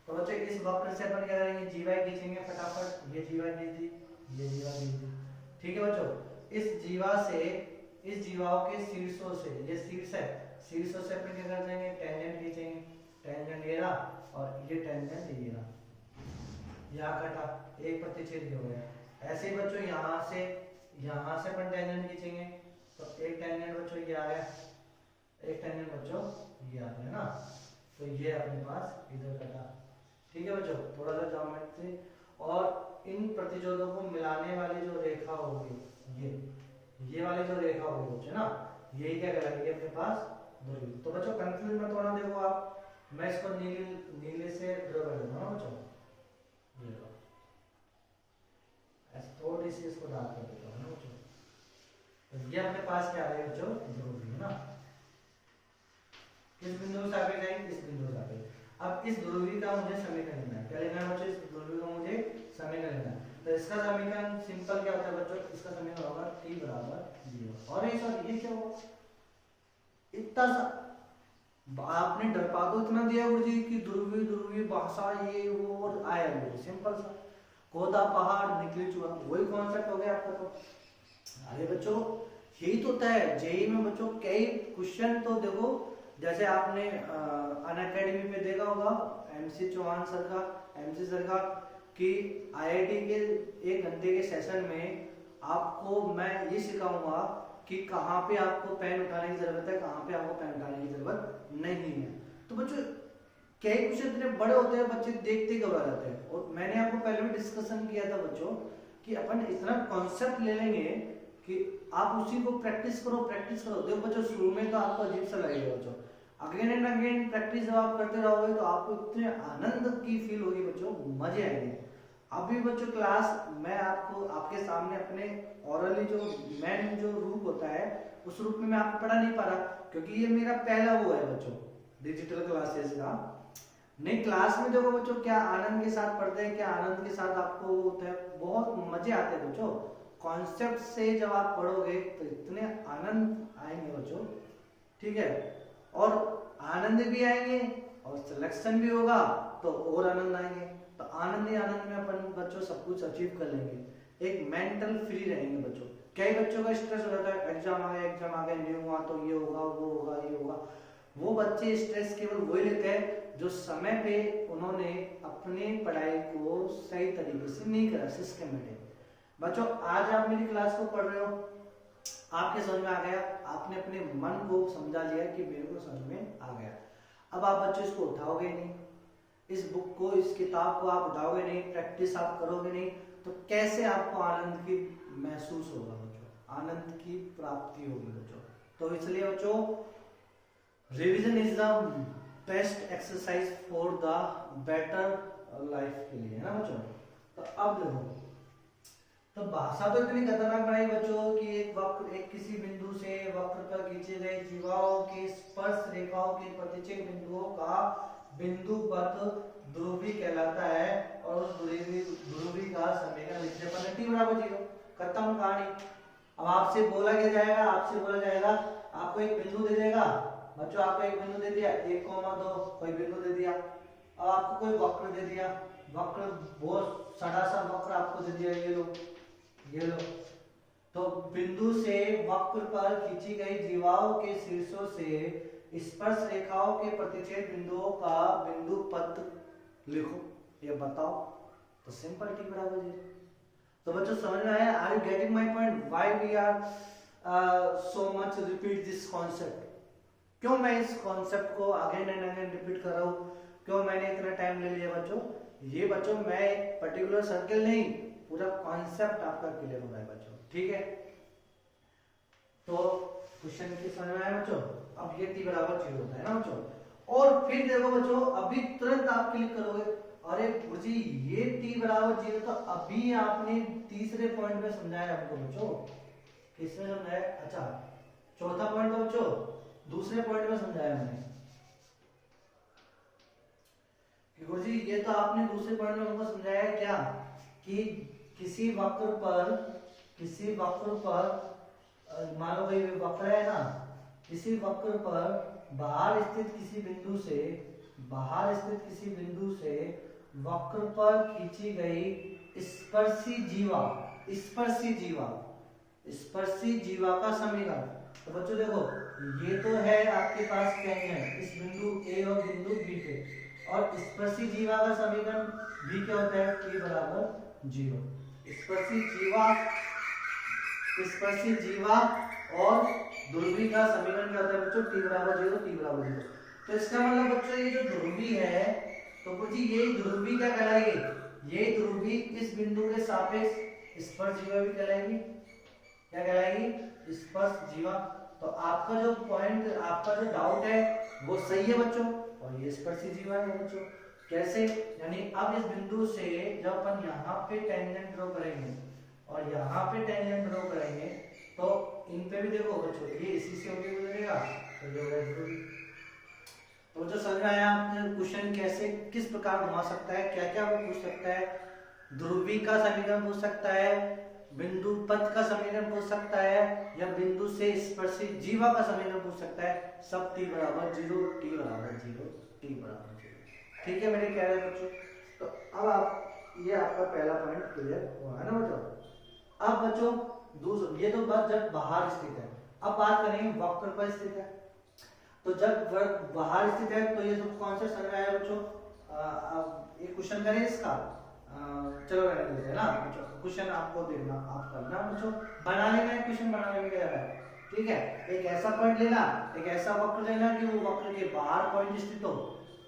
तो बच्चों इस वक्र से अपन क्या करेंगे, जीवा खींचेंगे फटाफट। ये जीवा खींच दी, ये जीवा खींच दी। ठीक है बच्चों। इस जीवा से, इस जीवाओं के शीर्षों से, ये शीर्ष है, शीर्षों से अपन क्या कर देंगे, टेंजेंट खींचेंगे। टेंजेंट ये रहा और ये टेंजेंट ये रहा, यहाँ कटा, एक प्रतिच्छेद हो गया। ऐसे ही बच्चों यहाँ से अपन टेंजेंट खींचेंगे तो एक टेंजेंट बच्चों ये आ गया, एक टेंजेंट बच्चों ये आ गया ना। तो ये अपने पास इधर कटा। ठीक है बच्चों, थोड़ा सा ज्योमेट्री। और इन प्रतिच्छेदों को मिलाने वाली जो रेखा होगी, ये वाली जो रेखा होगी बच्चों ना, यही क्या कहलाएगी अपने पास ध्रुवी। तो बच्चों कंफ्यूज मत होना, देखो आप मैं इसको नीले से ड्रॉ कर देता हूँ बच्चों, ये लो थोड़ी सी इसको डार्क कर देता हूँ ना बच्चों। तो ये अपने पास क्या आ रहा है बच्चों, ध्रुवी है ना। किस बिंदु से आगे जाएंगे, इस बिंदु से आगे। अब इस ध्रुवी का मुझे समीकरण लेना है। क्या लेना है बच्चों, इस ध्रुवी का मुझे समीकरण लेना है। तो इसका समीकरण सिंपल क्या होता है बच्चों, इसका समीकरण होगा t बराबर 0। और ये क्या होगा, इतना सा आपने डरपा तो इतना दिया गुरु जी की ध्रुवी भाषा ये वो और आया गुरु, सिंपल सा कोदा पहाड़ निकले चुहा, वही कॉन्सेप्ट हो गया आपका। तो अरे बच्चों यही तो होता है जेई में बच्चों, कई क्वेश्चन तो देखो, जैसे आपने अनअकैडमी पे देखा होगा MC चौहान सर का, MC सर का कि IIT के 1 घंटे के सेशन में आपको मैं ये सिखाऊंगा कि कहाँ पे आपको पेन उठाने की जरूरत है, कहाँ पे आपको पेन उठाने की जरूरत नहीं है। तो बच्चों कई क्वेश्चन इतने बड़े होते हैं बच्चे देखते घबरा जाते हैं। और मैंने आपको पहले भी डिस्कशन किया था बच्चों कि अपन इतना कॉन्सेप्ट ले लेंगे कि आप उसी को प्रैक्टिस करो। देखो बच्चों शुरू में तो आपको अजीब सा लगेगा बच्चों, अगेन एंड अगेन प्रैक्टिस जब आप करते रहोगे तो आपको इतने आनंद की फील होगी बच्चों, मजे आएंगे। अभी बच्चों क्लास मैं आपको आपके सामने अपने ओरली जो मेन जो रूप होता है उस रूप में मैं आपको पढ़ा नहीं पा रहा, क्योंकि ये मेरा पहला वो है बच्चों डिजिटल क्लासेस का। नहीं क्लास में देखो बच्चों क्या आनंद के साथ पढ़ते हैं, क्या आनंद के साथ आपको होता है, बहुत मजे आते हैं बच्चों। कॉन्सेप्ट से जब आप पढ़ोगे तो इतने आनंद आएंगे बच्चों। ठीक है, और आनंद भी आएंगे और सिलेक्शन भी होगा तो और आनंद आएंगे। तो आनंद ही आनंद में अपन बच्चों सब कुछ अचीव कर लेंगे, एक मेंटल फ्री रहेंगे बच्चों। कई बच्चों का स्ट्रेस हो जाता है, एग्जाम आ गया नहीं हुआ तो ये होगा वो होगा ये होगा। वो बच्चे स्ट्रेस केवल वही लेते हैं जो समय पे उन्होंने अपनी पढ़ाई को सही तरीके से नहीं करा, सिस्टमेटिक। बच्चों आज आप मेरी क्लास को पढ़ रहे हो, आपके समझ में आ गया, आपने अपने मन को समझा लिया कि मेरे को समझ में आ गया। अब आप बच्चों इसको उठाओगे नहीं, इस बुक को, इस किताब को आप उठाओगे नहीं, प्रैक्टिस आप करोगे नहीं, तो कैसे आपको आनंद की महसूस होगा बच्चों, आनंद की प्राप्ति होगी बच्चों। तो इसलिए बच्चों revision is the best exercise for the better life के लिए, है ना बच्चों। तो अब देखो, तो भाषा तो इतनी खतरनाक बनाई बच्चों कि एक वक्र, एक किसी बिंदु से वक्र पर खींचे गए जीवाओं के स्पर्श रेखाओं के प्रतिच्छेद बिंदुओं का बिंदु पथ ध्रुवी कहलाता है, और उस ध्रुवी का समीकरण लिखने पर t बराबर 0, खत्म कहानी। अब आपसे बोला क्या जाएगा, आपसे बोला जाएगा, आपको एक बिंदु दे देगा बच्चों, आपको एक बिंदु दे दिया 1,2 कोई बिंदु दे दिया, अब आपको कोई वक्र दे दिया, वक्र बहुत सड़ा सा वक्र आपको दे दिया, ये लो। तो बिंदु से वक्र पर खींची गई जीवाओं के शीर्षों से स्पर्श रेखाओं के प्रतिच्छेद बिंदुओं का बिंदु पथ लिखो, ये बताओ। तो सिंपल t बराबर 0। तो बच्चों समझ में आया, are you getting my point, why we are so much repeat this concept, क्यों मैं इस कॉन्सेप्ट को अगेन एंड अगेन रिपीट कर रहा हूं, क्यों मैंने इतना टाइम ले लिया बच्चों। ये बच्चों मैं एक पर्टिकुलर सर्कल नहीं, पूरा कॉन्सेप्ट आपका क्लियर हो रहा है बच्चों, ठीक है। तो क्वेश्चन की समझ में आया बच्चों। अब ये t बराबर 0 होता है ना बच्चों, और फिर देखो बच्चों, अभी तुरंत आप क्लिक करोगे, अरे गुरुजी ये t बराबर 0, तो अभी आपने तीसरे पॉइंट में समझाया हमको बच्चों, किसमें समझाया, अच्छा चौथा पॉइंट तो बच्चों दूसरे पॉइंट में समझाया मैंने कि गुरुजी ये तो आपने दूसरे पॉइंट में हमको समझाया क्या, कि किसी वक्र पर मान लो भाई वक्र है ना, किसी वक्र पर बाहर स्थित किसी बिंदु से वक्र पर खींची गई स्पर्शी जीवा का समीकरण। तो बच्चों देखो, ये तो है आपके पास टेंजेंट इस बिंदु ए और बिंदु बी पे, और स्पर्शी जीवा का समीकरण भी क्या होता है, t बराबर 0। स्पर्शी जीवा और ध्रुवी का समीकरण क्या होता है बच्चों, t बराबर 0। तो इसका मतलब बच्चों ये जो ध्रुवी है, तो कुछ ये ध्रुवी क्या कहलाएगी, ये ध्रुवी इस बिंदु के सापेक्ष स्पर्श जीवा भी कहलाएगी, क्या कहलाएगी, स्पर्श जीवा। तो आपका जो पॉइंट, आपका जो डाउट है वो सही है बच्चों, और ये स्पर्शी जीवा है बच्चों। कैसे, यानी अब इस बिंदु से जब अपन यहाँ पे टेंजेंट ड्रॉ करेंगे और यहाँ पे टेंजेंट ड्रॉ करेंगे, तो इन पे भी देखो बच्चों, ये इसी से होके गुजरेगा, तो ये होगा ध्रुवी। तो जो समझ में आया आपने क्वेश्चन कैसे, किस प्रकार घुमा सकता है, क्या क्या वो पूछ सकता है, ध्रुवी का समीकरण पूछ सकता है, बिंदु पथ का समीकरण पूछ सकता है, या बिंदु से स्पर्शी जीवा का समीकरण पूछ सकता है, सब t बराबर 0, t बराबर 0, t बराबर 0, ठीक है मेरे कह रहे बच्चों। तो अब आप, ये आपका पहला पॉइंट क्लियर हुआ है ना बच्चों। अब बच्चों दूसरा, ये तो बात जब बाहर स्थित है, अब बात करेंगे वक्र पर स्थित है। तो जब बाहर स्थित है तो ये सब कॉन्सेप्ट समझ में आया बच्चों। अब एक क्वेश्चन करें इसका, चलो रहने देते हैं ना बच्चों, क्वेश्चन आपको देखना, आप करना बच्चों, बनाने में क्वेश्चन बनाने में क्या है, ठीक है। एक ऐसा पॉइंट लेना, एक ऐसा वक्र लेना कि वो वक्र के बाहर पॉइंट स्थित हो,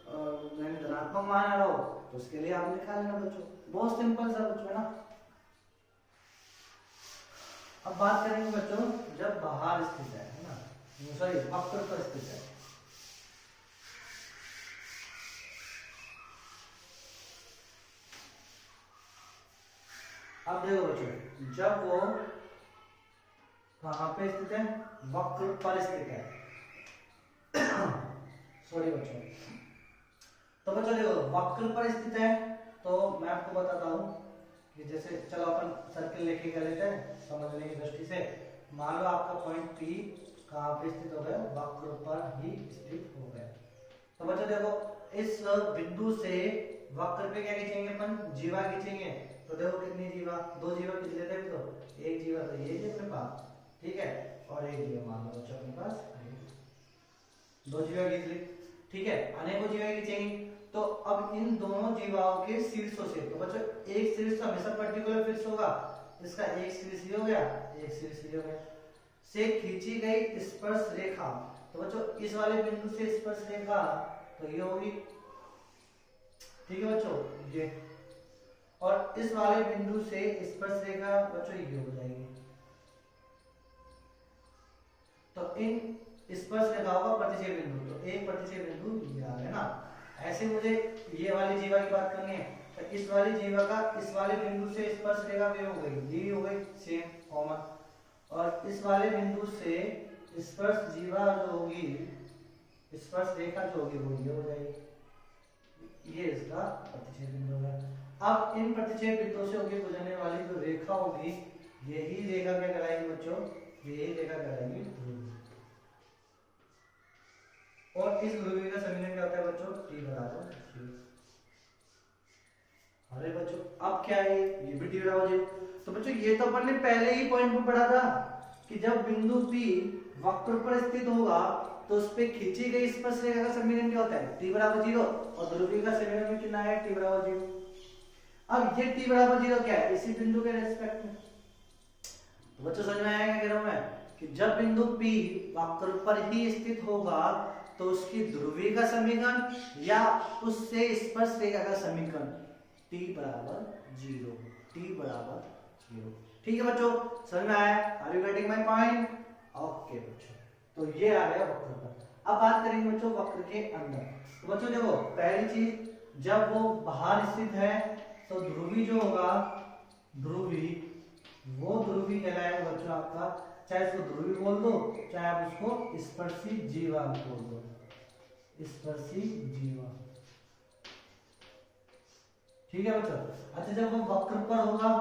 धनात्मक मान आ रहा हो, तो उसके लिए आप निकाल लेना बच्चों, बहुत सिंपल सा बच्चों है ना। अब बात करेंगे बच्चों जब बाहर स्थित है ना, सॉरी वक्र पर स्थित है। अब देखो बच्चों, जब वो कहां पे स्थित है, वक्र पर स्थित है, सॉरी बच्चों। तो बच्चों देखो वक्र पर स्थित है, तो मैं आपको बताता हूं कि जैसे चलो अपन सर्किल लेके कर लेते हैं समझने की दृष्टि से। मान लो आपका पॉइंट P कहां पे स्थित हो गया, वक्र पर ही स्थित हो गया। तो बच्चों देखो इस बिंदु से वक्र पे क्या खींचेंगे अपन, जीवा खींचेंगे। तो देखो कितनी जीवा, 2 जीवा खींच लेते हैं, तो एक जीवा तो ये है अपने पास, ठीक है, और एक जीवा मान लो बच्चों अपने पास 2 जीवा खींच ली, ठीक है, अनेकों जीवा खींचेंगे। तो अब इन दोनों जीवाओं के शीर्षों से, तो बच्चों एक शीर्ष हमेशा पर्टिकुलर फिक्स होगा, इसका एक शीर्ष ये हो गया, एक शीर्ष ये हो गया। से खींची गई स्पर्श रेखा, तो बच्चों इस वाले बिंदु से स्पर्श रेखा तो ये होगी, ठीक है बच्चों ये, और इस वाले बिंदु से स्पर्श रेखा बच्चों ये हो जाएगी। तो इन स्पर्श रेखाओं का प्रतिच्छेद बिंदु, तो एक प्रतिच्छेद बिंदु ये आ गया ना। ऐसे मुझे ये वाली जीवा की बात करनी है, तो इस वाली जीवा का इस वाले बिंदु से स्पर्श रेखा वे हो गई, ये हो गई सेम कॉमन, और इस वाले बिंदु से स्पर्श जीवा जो होगी, स्पर्श रेखा जो होगी वो ये हो जाएगी, ये इसका प्रतिच्छेद बिंदु हो गया। अब इन प्रतिच्छेद बिंदुओं से होगी गुजरने वाली जो रेखा होगी, यही रेखा क्या कहलाएगी बच्चों, यही रेखा कहलाएगी ध्रुवी। और इस ध्रुवी का समीकरण क्या होता है बच्चों, t बराबर 0। अरे बच्चों अब क्या है, ये भी t बराबर 0। तो बच्चों ये तो अपन ने पहले ही पॉइंट में पढ़ा था कि जब बिंदु P वक्र पर स्थित होगा तो उस पे खींची गई स्पर्श रेखा का समीकरण क्या होता है, t बराबर 0, और ध्रुवी का समीकरण कितना है, t बराबर 0। अब ये t बराबर 0 क्या है, इसी बिंदु के रेस्पेक्ट में। तो बच्चों समझ में आएगा कह रहा हूं मैं कि जब बिंदु P वक्र पर ही स्थित होगा तो उसकी ध्रुवी का समीकरण या उससे स्पर्श रेखा का समीकरण t बराबर 0, t बराबर 0। ठीक है बच्चों समझ में आया, are you getting my point? Okay बच्चों, तो ये आ गया वक्र पर। अब बात करेंगे बच्चों वक्र के अंदर। तो बच्चों देखो पहली चीज, जब वो बाहर स्थित है तो ध्रुवी जो होगा, ध्रुवी वो ध्रुवी कहलाएगा बच्चों आपका, चाहे इसको ध्रुवी बोल दो चाहे आप उसको स्पर्शी जीवा बोल दो, स्पर्शी जीवा। ठीक है बच्चों। अच्छा जब वो वक्र पर होगा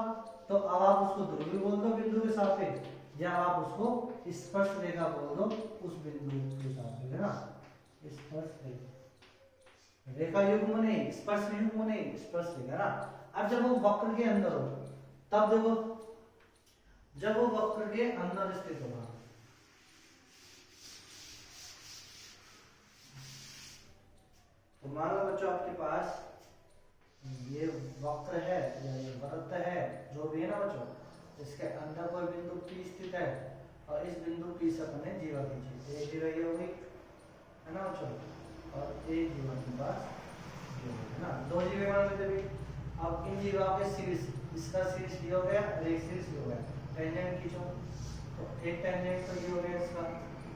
तो अब आप उसको ध्रुवी बोल दो बिंदु के सापेक्ष, या आप उसको स्पर्श रेखा बोल दो उस बिंदु के सापेक्ष, है ना, स्पर्श रेखा, रेखा युग्म नहीं, स्पर्श युग्म नहीं, स्पर्श रेखा ना। अब जब वो वक्र के अंदर हो तब देखो, जब वो वक्र के अंदर स्थित होगा तो मान लो बच्चों आपके पास ये वक्र है या ये वृत्त है जो भी है ना बच्चों, इसके अंदर कोई बिंदु P स्थित है और इस बिंदु P से अपने जीवा खींची, एक जीवा ये हो गई है ना बच्चों, और एक जीवा के पास ये है ना, दो जीवे मान लेते भी। अब इन जीवा के शीर्ष, इसका शीर्ष ये हो गया और एक शीर्ष ये हो गया, टेंजेंट खींचो तो एक टेंजेंट तो ये हो गया इसका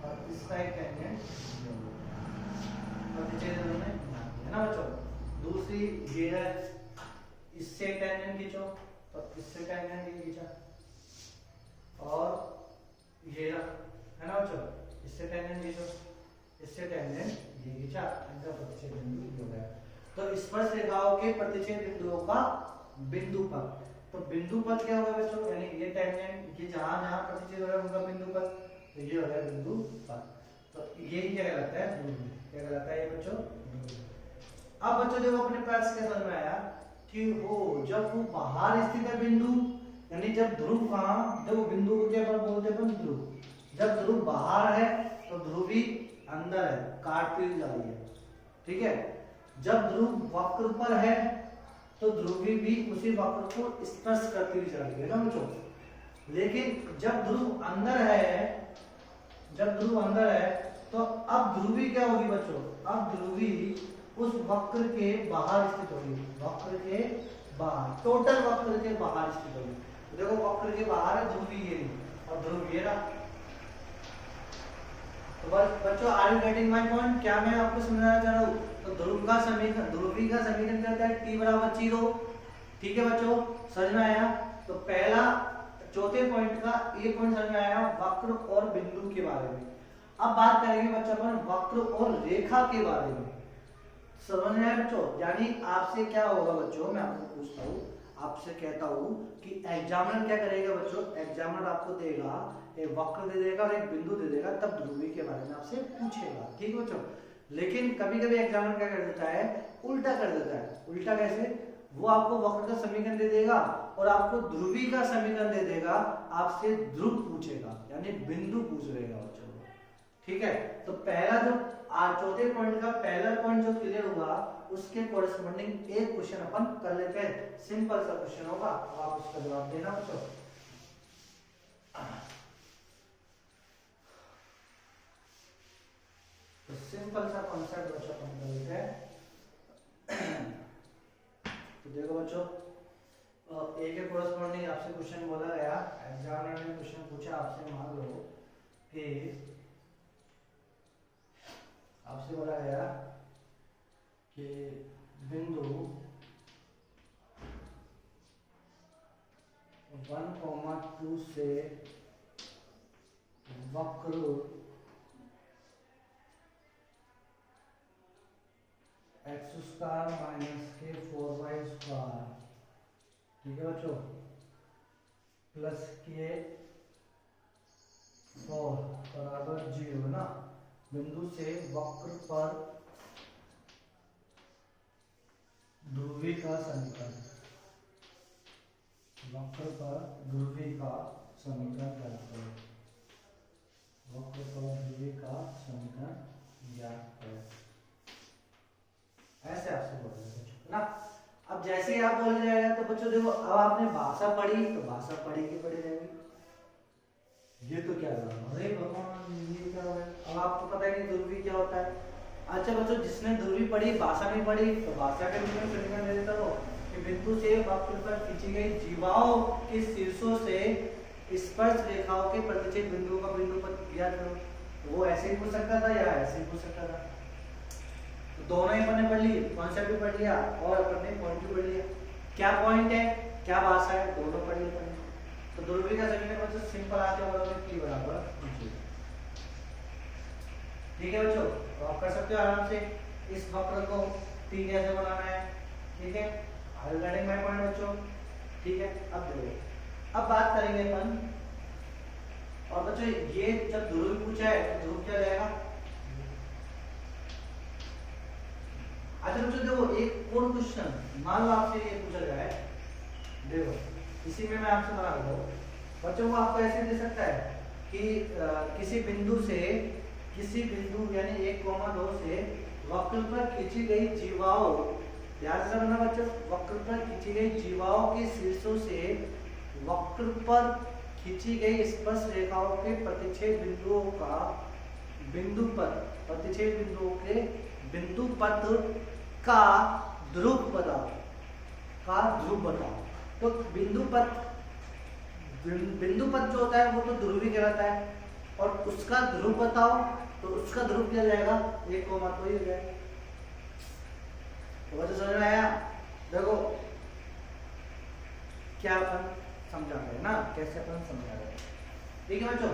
और इसका एक टेंजेंट ये हो गया, प्रतिच्छेद में है ना बच्चों। दूसरी ये है, इससे टेंजेंट खींचो तो इससे टेंजेंट ये खींचा, और ये है ना बच्चों, इससे टेंजेंट खींचो, इससे टेंजेंट ये खींचा, इनका प्रतिच्छेद बिंदु हो गया। तो स्पर्श रेखाओं के प्रतिच्छेद बिंदुओं का बिंदु पर, तो बिंदु पद क्या होगा बच्चों, यानी ये टेंजेंट ये जहां जहां प्रतिच्छेद हो रहा है उनका बिंदु पद, तो ये हो गया बिंदु पद। तो यही क्या कहलाता है, ध्रुवी। क्या कहलाता है ये बच्चों, ध्रुवी। अब बच्चों देखो अपने पास क्या समझ में आया कि वो जब वो बाहर स्थित है बिंदु, यानी जब ध्रुव कहां, जब वो बिंदु को क्या बोलते हैं ध्रुव, जब ध्रुव बाहर है तो ध्रुवी अंदर है, काटती हुई जा रही है, ठीक है। जब ध्रुव वक्र पर है तो ध्रुवी भी उसी वक्र को स्पर्श करती हुई जा रही है ना बच्चों। लेकिन जब ध्रुव अंदर है, जब ध्रुव अंदर है तो अब ध्रुवी क्या होगी बच्चों, अब ध्रुवी उस वक्र के बाहर स्थित होगी, वक्र के बाहर, टोटल वक्र के बाहर स्थित होगी। तो देखो वक्र के बाहर है ध्रुवी ये और ध्रुव ये रहा। तो बस बच्चों are you getting my point, क्या मैं आपको समझाना चाह रहा हूँ। तो ध्रुव का समीकरण, ध्रुवी का समीकरण कहता है t बराबर 0। ठीक है बच्चों समझ में आया। तो पहला चौथे पॉइंट का ये पॉइंट समझ में आया वक्र और बिंदु के बारे में। अब बात करेंगे बच्चों अपन वक्र और रेखा के बारे में। समझ में आया बच्चों, यानी आपसे क्या होगा बच्चों, मैं आपको पूछता हूँ, आपसे कहता हूँ कि एग्जामिनर क्या करेगा बच्चों, एग्जामिनर आपको देगा एक वक्र दे देगा और एक बिंदु दे देगा, तब ध्रुवी के बारे में आपसे पूछेगा, ठीक है बच्चों। लेकिन कभी कभी एग्जामिनर क्या कर देता है, उल्टा कर देता है। उल्टा कैसे, वो आपको वक्र का समीकरण दे देगा और आपको ध्रुवी का समीकरण दे देगा, आपसे ध्रुव पूछेगा यानी बिंदु पूछ लेगा बच्चों, ठीक है। तो पहला जो चौथे पॉइंट का पहला पॉइंट जो क्लियर हुआ उसके कोरस्पॉन्डिंग एक क्वेश्चन अपन कर लेते हैं, सिंपल सा क्वेश्चन होगा, आप उसका जवाब देना बच्चों। सिंपल सा कॉन्सेप्ट बच्चों अपन कर लेते हैं। तो देखो बच्चों, ए के कोरस्पॉन्डिंग आपसे क्वेश्चन बोला गया, एग्जामिनर ने क्वेश्चन पूछा आपसे, मान लो कि आपसे बोला गया कि बिंदु 1,2 से वक्र x² - के 4y², ठीक है बच्चों, प्लस के 4 बराबर 0 ना, बिंदु से वक्र पर ध्रुवी का समीकरण, वक्र पर ध्रुवी का समीकरण ज्ञात करो, वक्र पर ध्रुवी का समीकरण ज्ञात करो, ऐसे आपसे बोल रहे हैं ना। अब जैसे ही आप बोल जाएगा तो बच्चों देखो, अब आपने भाषा पढ़ी तो भाषा पढ़ी की पढ़ी रहेगी, ये तो क्या हुआ, अरे भगवान ये क्या हुआ, अब आपको पता है कि ध्रुवी क्या होता है। अच्छा बच्चों, जिसने ध्रुवी पढ़ी भाषा नहीं पढ़ी तो भाषा के रूप में समीकरण दे देता हो कि बिंदु से वक्र पर खींची गई जीवाओं के शीर्षों से स्पर्श रेखाओं के प्रतिच्छेद बिंदुओं का बिंदु पद ज्ञात करो। वो ऐसे ही पूछ सकता था या ऐसे ही पूछ सकता था, तो दोनों ही अपन ने पढ़ ली, कॉन्सेप्ट भी पढ़ लिया और अपन ने पॉइंट भी पढ़ लिया, क्या पॉइंट है क्या भाषा है दोनों पढ़ लिया। तो ध्रुवी का समीकरण बच्चों सिंपल आके बोलोगे p बराबर नीचे, ठीक है बच्चों। तो आप कर सकते हो आराम से इस वक्र को t कैसे बनाना है, ठीक है, I will writing my point बच्चों, ठीक है। अब देखो, अब बात करेंगे अपन, और बच्चों ये जब ध्रुव पूछा है तो ध्रुव क्या रहेगा। अच्छा बच्चों देखो, एक और क्वेश्चन मान लो आपसे ये पूछा जाए, देखो इसी में मैं आपसे बना रहा हूँ बच्चों, को आपको ऐसे दे सकता है कि किसी बिंदु यानी 1,2 से वक्र पर खींची गई जीवाओं, ध्यान से समझना बच्चों, वक्र पर खींची गई जीवाओं के शीर्षों से वक्र पर खींची गई स्पर्श रेखाओं के प्रतिच्छेद बिंदुओं का बिंदु पद, प्रतिच्छेद बिंदुओं के बिंदु पद का ध्रुव बताओ, का ध्रुव बताओ। तो बिंदु पद जो होता है वो तो ध्रुवी कहलाता है, और उसका ध्रुव बताओ तो उसका ध्रुव क्या जाएगा, 1, तो ही हो जाएगा। तो बच्चों समझ में आया, देखो क्या अपन समझा रहे हैं ना, कैसे अपन समझा रहे हैं, ठीक है बच्चों।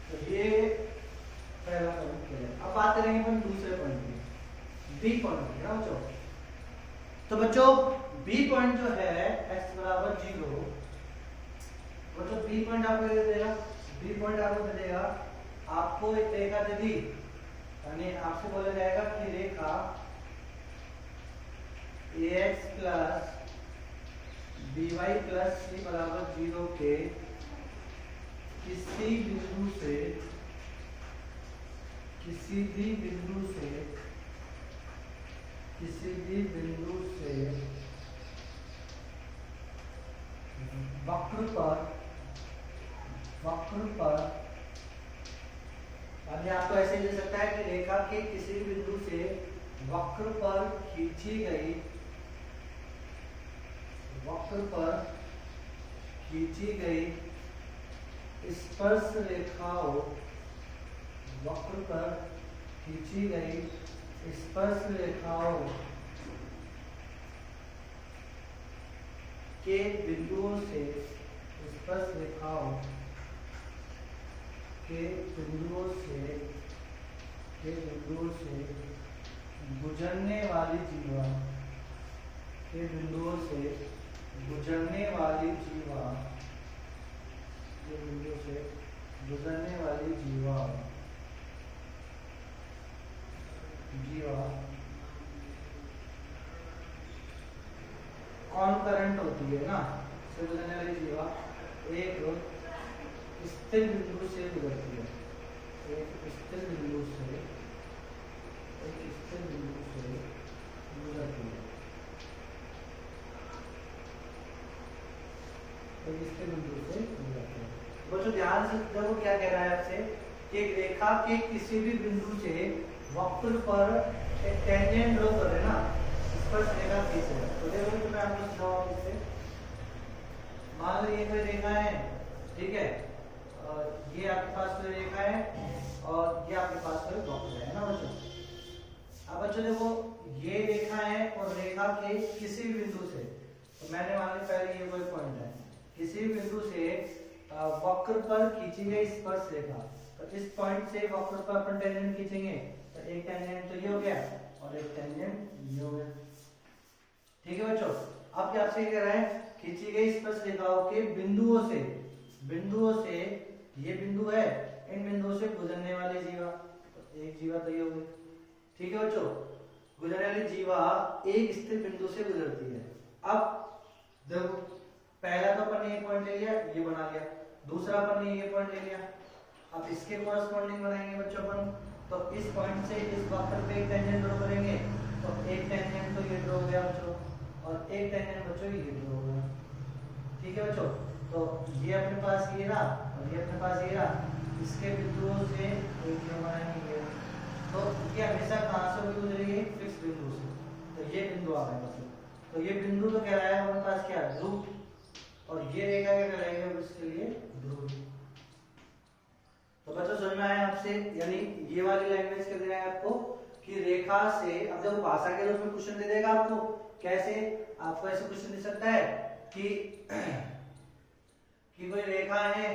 तो ये पहला पॉइंट क्लियर। अब बात करेंगे अपन दूसरे पॉइंट की, बी पॉइंट है ना बच्चों। तो बच्चों बी पॉइंट जो है x बराबर 0, बच्चों बी पॉइंट आपको दे देगा, बी पॉइंट आपको दे देगा, आपको एक रेखा दे दी, यानी आपसे बोला जाएगा कि रेखा ax plus by plus c बराबर 0 के किसी भी बिंदु से वक्र पर यानी आपको ऐसे ले सकता है कि रेखा के किसी भी बिंदु से वक्र पर खींची गई स्पर्श रेखाओं, वक्र पर खींची गई स्पर्श रेखाओं के बिंदुओं से स्पर्श रेखाओं के बिंदुओं से गुजरने वाली जीवा के बिंदुओं से गुजरने वाली जीवा के बिंदु से गुजरने वाली जीवा कॉन्करेंट होती है ना, से गुजरने वाली जीवा एक स्थिर बिंदु से गुजरती है, एक स्थिर बिंदु से गुजरती है, इसके बिंदु से गुजरती है। बच्चों ध्यान से देखो क्या कह रहा है आपसे कि रेखा के किसी भी बिंदु से वक्र पर एक टेंजेंट ड्रॉ कर रहे हैं ना, स्पर्श रेखा खींच रहे हैं। तो देखो कि मैं आपको समझाऊं इससे। मान लो ये कोई रेखा है, ठीक है, और ये आपके पास कोई रेखा है और ये आपके पास कोई वक्र है ना बच्चों। अब बच्चों देखो ये रेखा है और रेखा के किसी भी बिंदु से, तो मैंने मान लिया पहले ये कोई पॉइंट है, किसी भी बिंदु से वक्र पर खींची गई स्पर्श रेखा, तो इस पॉइंट से वक्र पर अपन टेंजेंट खींचेंगे, तो एक टेंजेंट तो ये हो गया और एक टेंजेंट ये हो गया। ठीक है बच्चों, अब क्या आपसे कह रहा है, खींची गई स्पर्श रेखाओं के बिंदुओं से ये बिंदु है, इन बिंदुओं से गुजरने वाली जीवा, तो एक जीवा तो ये हो गई। ठीक है बच्चों, गुजरने वाली जीवा एक स्थिर बिंदु से गुजरती है। अब देखो पहला तो अपन ने ये पॉइंट ले लिया, ये बना लिया, दूसरा अपन ने ये पॉइंट ले लिया, अब इसके कोरस्पॉन्डिंग बनाएंगे बच्चों अपन। तो इस पॉइंट से इस वक्र पे एक टेंजेंट ड्रॉ करेंगे, तो एक टेंजेंट तो ये ड्रॉ हो गया बच्चों और एक टेंजेंट बच्चों ये ड्रॉ हो गया। ठीक है बच्चों, तो ये अपने पास ये रहा और ये अपने पास ये रहा, इसके बिंदुओं से एक ये बनाएंगे, तो ये हमेशा कहां से होकर गुजरेगी, फिक्स बिंदु से, तो ये बिंदु आ गया बच्चों। तो ये बिंदु तो कहलाया है हमारे पास क्या, ध्रुव, और ये रेखा क्या कहलाएगी उसके लिए, ध्रुव। तो बच्चों समझ में आया आपसे, यानी ये वाली लैंग्वेज कर देना है आपको कि रेखा से, अब देखो भाषा के रूप में क्वेश्चन दे देगा आपको, कैसे आपको ऐसे क्वेश्चन दे सकता है कि कोई रेखा है,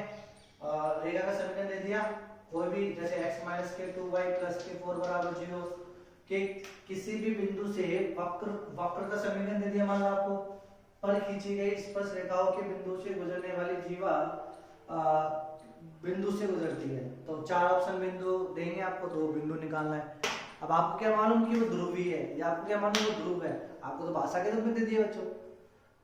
रेखा का समीकरण दे दिया कोई भी, जैसे x माइनस के 2y प्लस के 4 बराबर 0, कि किसी भी बिंदु से वक्र का समीकरण दे दिया मान लो आपको, पर खींची गई स्पर्श रेखाओं के बिंदु से गुजरने वाली जीवा बिंदु से गुजरती है। तो चार ऑप्शन बिंदु देंगे आपको, दो बिंदु निकालना है। अब आपको क्या मालूम कि वो ध्रुवीय है या आपको क्या मालूम वो ध्रुव है, आपको तो भाषा के रूप में दे दिया बच्चों।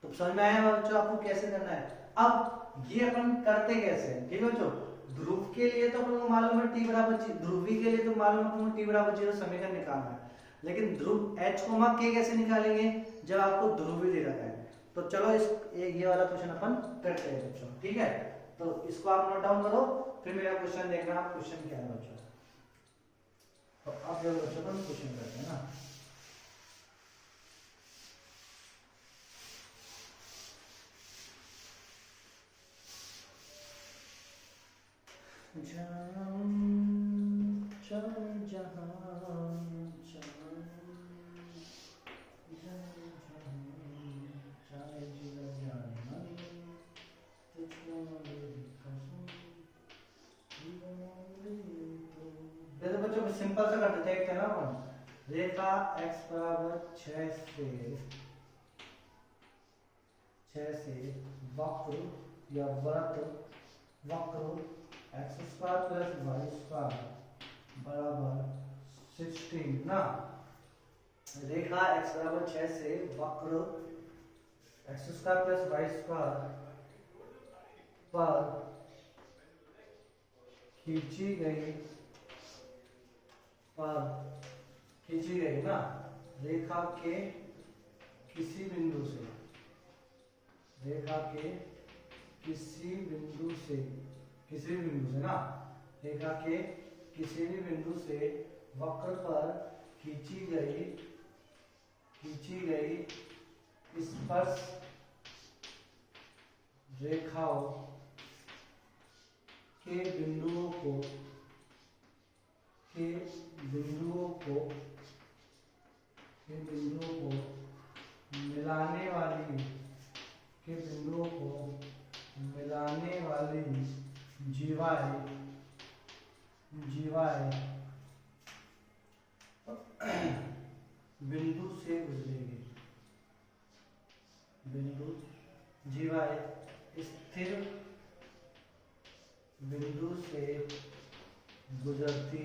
तो समझ में आया बच्चों आपको कैसे करना है। अब ये अपन करते कैसे हैं, ठीक है बच्चों, ध्रुव के लिए तो अपन को मालूम है t बराबर 0, ध्रुवी के लिए तो मालूम है अपन को t बराबर 0 समीकरण निकालना है, लेकिन ध्रुव h k कैसे निकालेंगे जब आपको ध्रुवी दे रखा है। तो चलो ये वाला क्वेश्चन अपन करते हैं बच्चों, ठीक है। तो इसको आप नोट डाउन करो, फिर मेरा क्वेश्चन देखना आप क्वेश्चन क्या है बच्चों। तो अब जो बच्चों अपन क्वेश्चन करते हैं ना, बच्चों सिंपल सा कर देते हैं ना अपन, रेखा x बराबर 6 से वक्र या वक्र x square plus y square बराबर 16 ना। रेखा x बराबर 6 से वक्र x square plus y square पर खींची गई ना रेखा के किसी बिंदु से, ना रेखा के किसी भी बिंदु से वक्र पर खींची गई स्पर्श रेखाओं के बिंदुओं को मिलाने वाली जीवाएं बिंदु से गुजरेगी। जीवाएं स्थिर बिंदु से गुजरती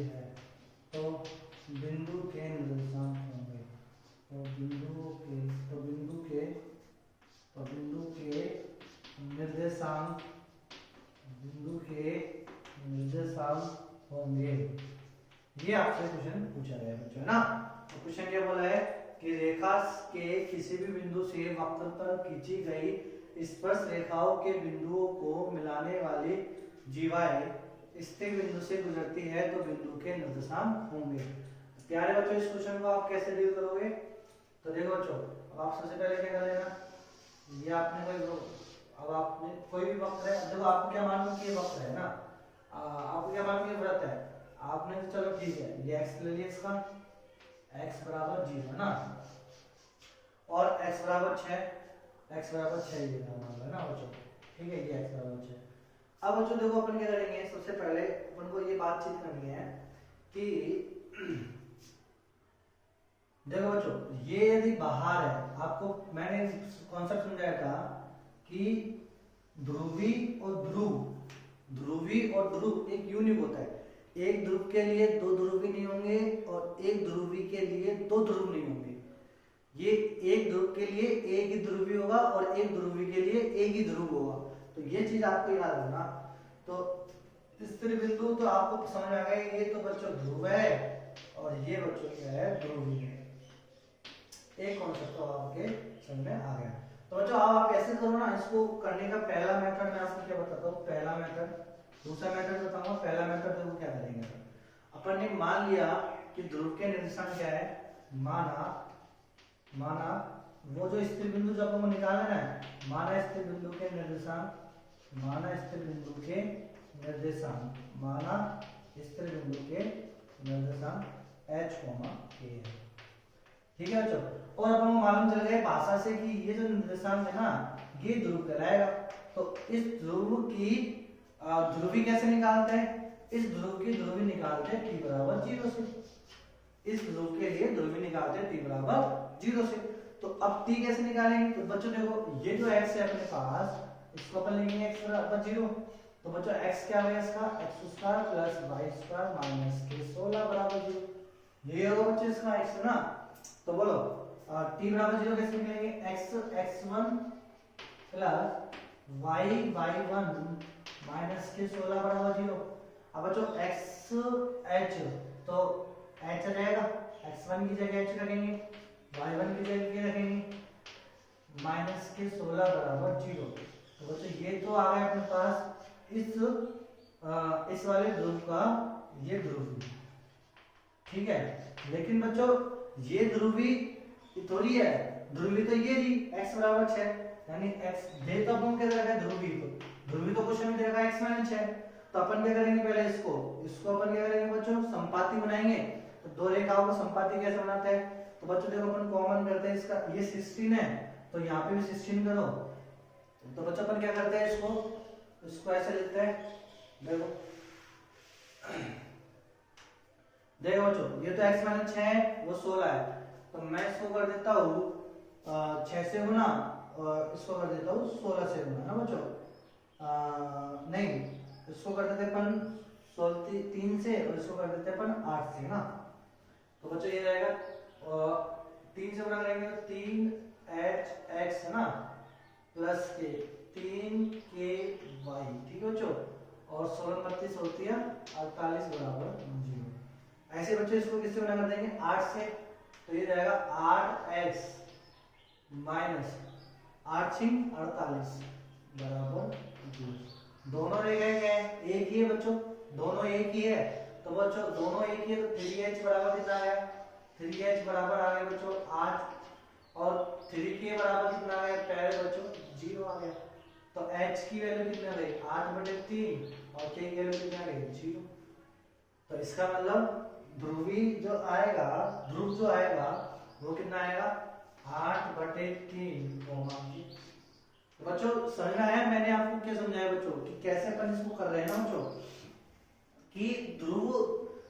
है, तो बिंदु के निर्देशांक होंगे, ये आपसे क्वेश्चन पूछा गया बच्चों, है ना। तो क्वेश्चन क्या बोला है कि रेखा के किसी भी बिंदु से वक्र पर खींची गई स्पर्श रेखाओं के बिंदुओं को मिलाने वाली जीवाएं स्थिर बिंदु से गुजरती है तो बिंदु के निर्देशांक होंगे। प्यारे बच्चों इस क्वेश्चन को आप कैसे डील करोगे? तो देखो बच्चों, अब आप सबसे पहले क्या कर लेना, ये आपने कोई, अब आपने कोई भी वक्र है, देखो आपको क्या मालूम कि ये वक्र है ना, आपको क्या मालूम ये वृत्त है, आपने तो चलो ठीक है ये x ले लिया, इसका x बराबर 0 है ना, और x बराबर 6 ये मान लो ना बच्चों, ठीक है ये x बराबर 6। अब बच्चों देखो अपन क्या करेंगे, सबसे पहले अपन को ये बातचीत करनी है कि देखो बच्चों ये यदि बाहर है, आपको मैंने कॉन्सेप्ट समझाया था कि ध्रुवी और ध्रुव एक यूनिक होता है, एक ध्रुव के लिए दो ध्रुव भी नहीं होंगे और एक ध्रुवी के लिए दो ध्रुव नहीं होंगे। ये एक ध्रुव के लिए एक ही ध्रुवी होगा और एक ध्रुवी के लिए एक ही ध्रुव होगा, तो ये चीज आपको याद रखना। तो स्थिर बिंदु तो आपको समझ आ गया, ये तो बच्चों ध्रुव है और ये बच्चों क्या है, ध्रुवी है। एक कॉन्सेप्ट तो आपके समझ में आ गया। तो बच्चों आप ऐसे करो ना, इसको करने का पहला मेथड मैं आपको क्या बताता हूँ, पहला मेथड, दूसरा मेथड बताऊंगा। पहला मेथड देखो क्या करेंगे, अपन ने मान लिया कि ध्रुव के निर्देशांक क्या है, माना वो जो स्थिर बिंदु जब हमको निकालना है, माना स्थिर बिंदु के निर्देशांक, माना स्थिर बिंदु के निर्देशांक h, k है, ठीक है बच्चों। और अब हमको मालूम चल गया भाषा से कि ये जो निर्देशांक है ना, ये ध्रुव कहलाएगा। तो इस ध्रुव की ध्रुवी कैसे निकालते हैं, इस ध्रुव की ध्रुवी निकालते हैं t बराबर 0 से, इस ध्रुव के लिए ध्रुवी निकालते हैं t बराबर 0 से। तो अब t कैसे निकालेंगे, तो बच्चों देखो ये जो x है अपने पास, इसको अपन लेंगे x बराबर 0, तो बच्चों x क्या होगा, इसका x² plus y² minus k 16 बराबर 0, ये होगा बच्चों इसका x ना। तो बोलो t बराबर 0 कैसे निकलेंगे, x1 plus y1 minus k 16 बराबर 0। अब बच्चों x h, तो h रहेगा, x1 की जगह h रखेंगे, y1 की जगह क्या रखेंगे, माइनस के 16 बराबर 0। तो बच्चों ये तो आ गया अपने पास इस वाले ध्रुव का ये ध्रुवी, ठीक है। लेकिन बच्चों ये ध्रुवी थोड़ी है, ध्रुवी तो ये थी x बराबर 6, यानी x दे तो अपन क्या रखा है, ध्रुवी तो क्वेश्चन में दे रखा है x माइनस 6। तो अपन क्या करेंगे, पहले इसको अपन क्या करेंगे बच्चों, संपाती बनाएंगे। तो दो रेखाओं को संपाती कैसे बनाते हैं, तो बच्चों देखो अपन कॉमन करते हैं, इसका ये 16 है तो यहाँ पे भी 16 करो। तो बच्चों अपन क्या करते हैं, इसको ऐसे लिखते हैं, देखो बच्चों ये तो x माइनस 6 है, वो 16 है, तो मैं इसको कर देता हूँ 6 से गुना और इसको कर देता हूँ 16 से गुना ना बच्चों, नहीं इसको कर देते अपन 3 से और इसको कर देते अपन 8 से ना। तो बच्चों ये रहेगा 3 से गुना करेंगे तो 3h है ना, प्लस के 3ky, ठीक है बच्चों, और 16 32 होती है 48 बराबर 0। ऐसे बच्चों इसको किससे गुना कर देंगे, 8 से, तो ये रहेगा 8x माइनस 8 48 बराबर 0। दोनों रेखाएं क्या है, एक ही है बच्चों, दोनों एक ही है, तो बच्चों दोनों एक ही है, तो 3h बराबर कितना आया, 3h बराबर आ गया बच्चों 8, और 3k बराबर कितना आ गया पहले बच्चों 0 आ गया। तो h की वैल्यू कितना गई 8/3 और k की वैल्यू कितना गई 0। तो इसका मतलब ध्रुवी जो आएगा, ध्रुव जो आएगा वो कितना आएगा 8/3। तो बच्चों समझना है मैंने आपको क्या समझाया बच्चों कि कैसे अपन इसको कर रहे हैं ना बच्चों, कि ध्रुव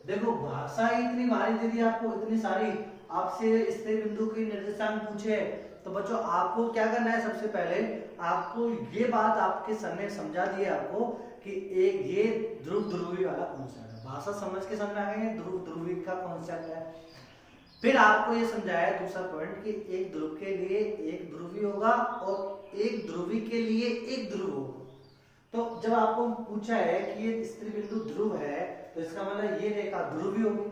देखो भाषा इतनी भारी दे दी आपको, इतनी सारी आपसे स्थिर बिंदु की निर्देशांक पूछे, तो बच्चों आपको क्या करना है, सबसे पहले आपको ये बात आपके सर ने समझा दी है आपको कि एक ये ध्रुव ध्रुवी वाला कॉन्सेप्ट है, भाषा समझ के समझ आ गए ध्रुव ध्रुवी का कॉन्सेप्ट है। फिर आपको ये समझाया दूसरा पॉइंट कि एक ध्रुव के लिए एक ध्रुवी होगा और एक ध्रुवी के लिए एक ध्रुव होगा। तो जब आपको पूछा है कि ये स्थिर बिंदु ध्रुव है तो इसका मतलब ये रेखा ध्रुवी होगी।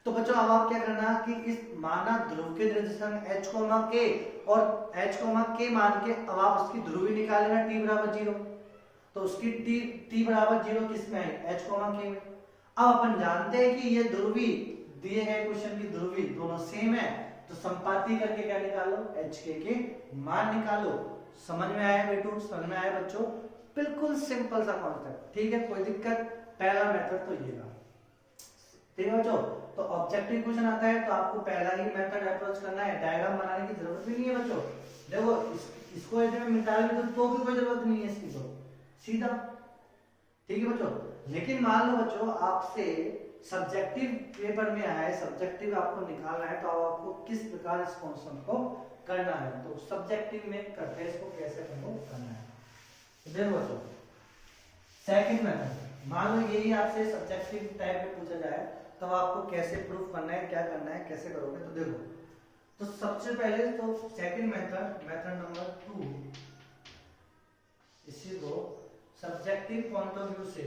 तो बच्चों अब आप क्या करना कि इस माना ध्रुव के निर्देशांक h, k और h, k मान के अब आप उसकी ध्रुवी निकाल लेना t बराबर 0। तो उसकी t बराबर 0 किस में है, h कोमा k में। अब अपन जानते हैं कि ये ध्रुवी दिए गए क्वेश्चन की ध्रुवी दोनों सेम है, तो संपाती करके क्या निकालो, HK के मान निकालो। समझ में आया बेटू, समझ में आया बच्चों, बिल्कुल सिंपल सा कॉन्सेप्ट, ठीक है, कोई दिक्कत। पहला मेथड तो ये रहा, ठीक है बच्चों। तो ऑब्जेक्टिव क्वेश्चन आता है तो आपको पहला ही मेथड अप्रोच करना है, डायग्राम बनाने की जरूरत भी नहीं है बच्चों। देखो इसको यदि मैं मिटा भी तो भी कोई जरूरत नहीं है इसकी, तो सीधा, ठीक है बच्चों। लेकिन मान लो बच्चों आपसे सब्जेक्टिव पेपर में आया है, सब्जेक्टिव आपको निकालना है, तो आपको किस प्रकार इस क्वेश्चन को करना है, तो सब्जेक्टिव में करते हैं इसको कैसे करना है। तो देखो बच्चों सेकंड मेथड, मान लो यही आपसे सब्जेक्टिव टाइप में पूछा जाए तो आपको कैसे प्रूफ करना है, क्या करना है, कैसे करोगे। तो देखो, तो सबसे पहले तो सेकंड मेथड नंबर 2, इसी को सब्जेक्टिव पॉइंट ऑफ व्यू से,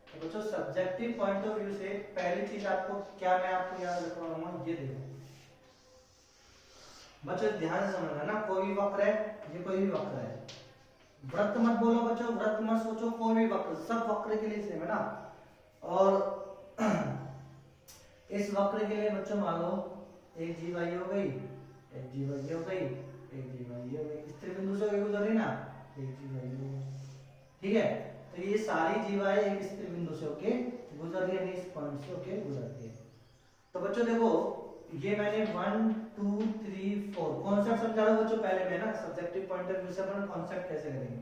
तो बच्चों सब्जेक्टिव पॉइंट ऑफ व्यू से पहली चीज आपको क्या मैं आपको याद रखवाऊंगा, ये देखो बच्चों ध्यान से समझना ना, कोई भी वक्र है, ये कोई भी वक्र है, वृत्त मत बोलो बच्चों, वृत्त मत सोचो, कोई भी वक्र, सब वक्र के लिए सेम है ना। और इस वक्र के लिए बच्चों मान लो एक जीवाई हो गई, एक जीवाई हो गई, एक जीवाई हो गई, इस त्रिबिंदु से गुजर रही ना, एक जीवाई हो गई, ठीक है। तो ये सारी जीवाएं एक इस त्रिबिंदु से होके गुजर रही है, इस पॉइंट से होके गुजरती है। तो बच्चों देखो ये मैंने 1 2 3 4 कॉन्सेप्ट समझा रहा हूं बच्चों, पहले मैं ना सब्जेक्टिव पॉइंट ऑफ व्यू से अपन कॉन्सेप्ट कैसे करेंगे।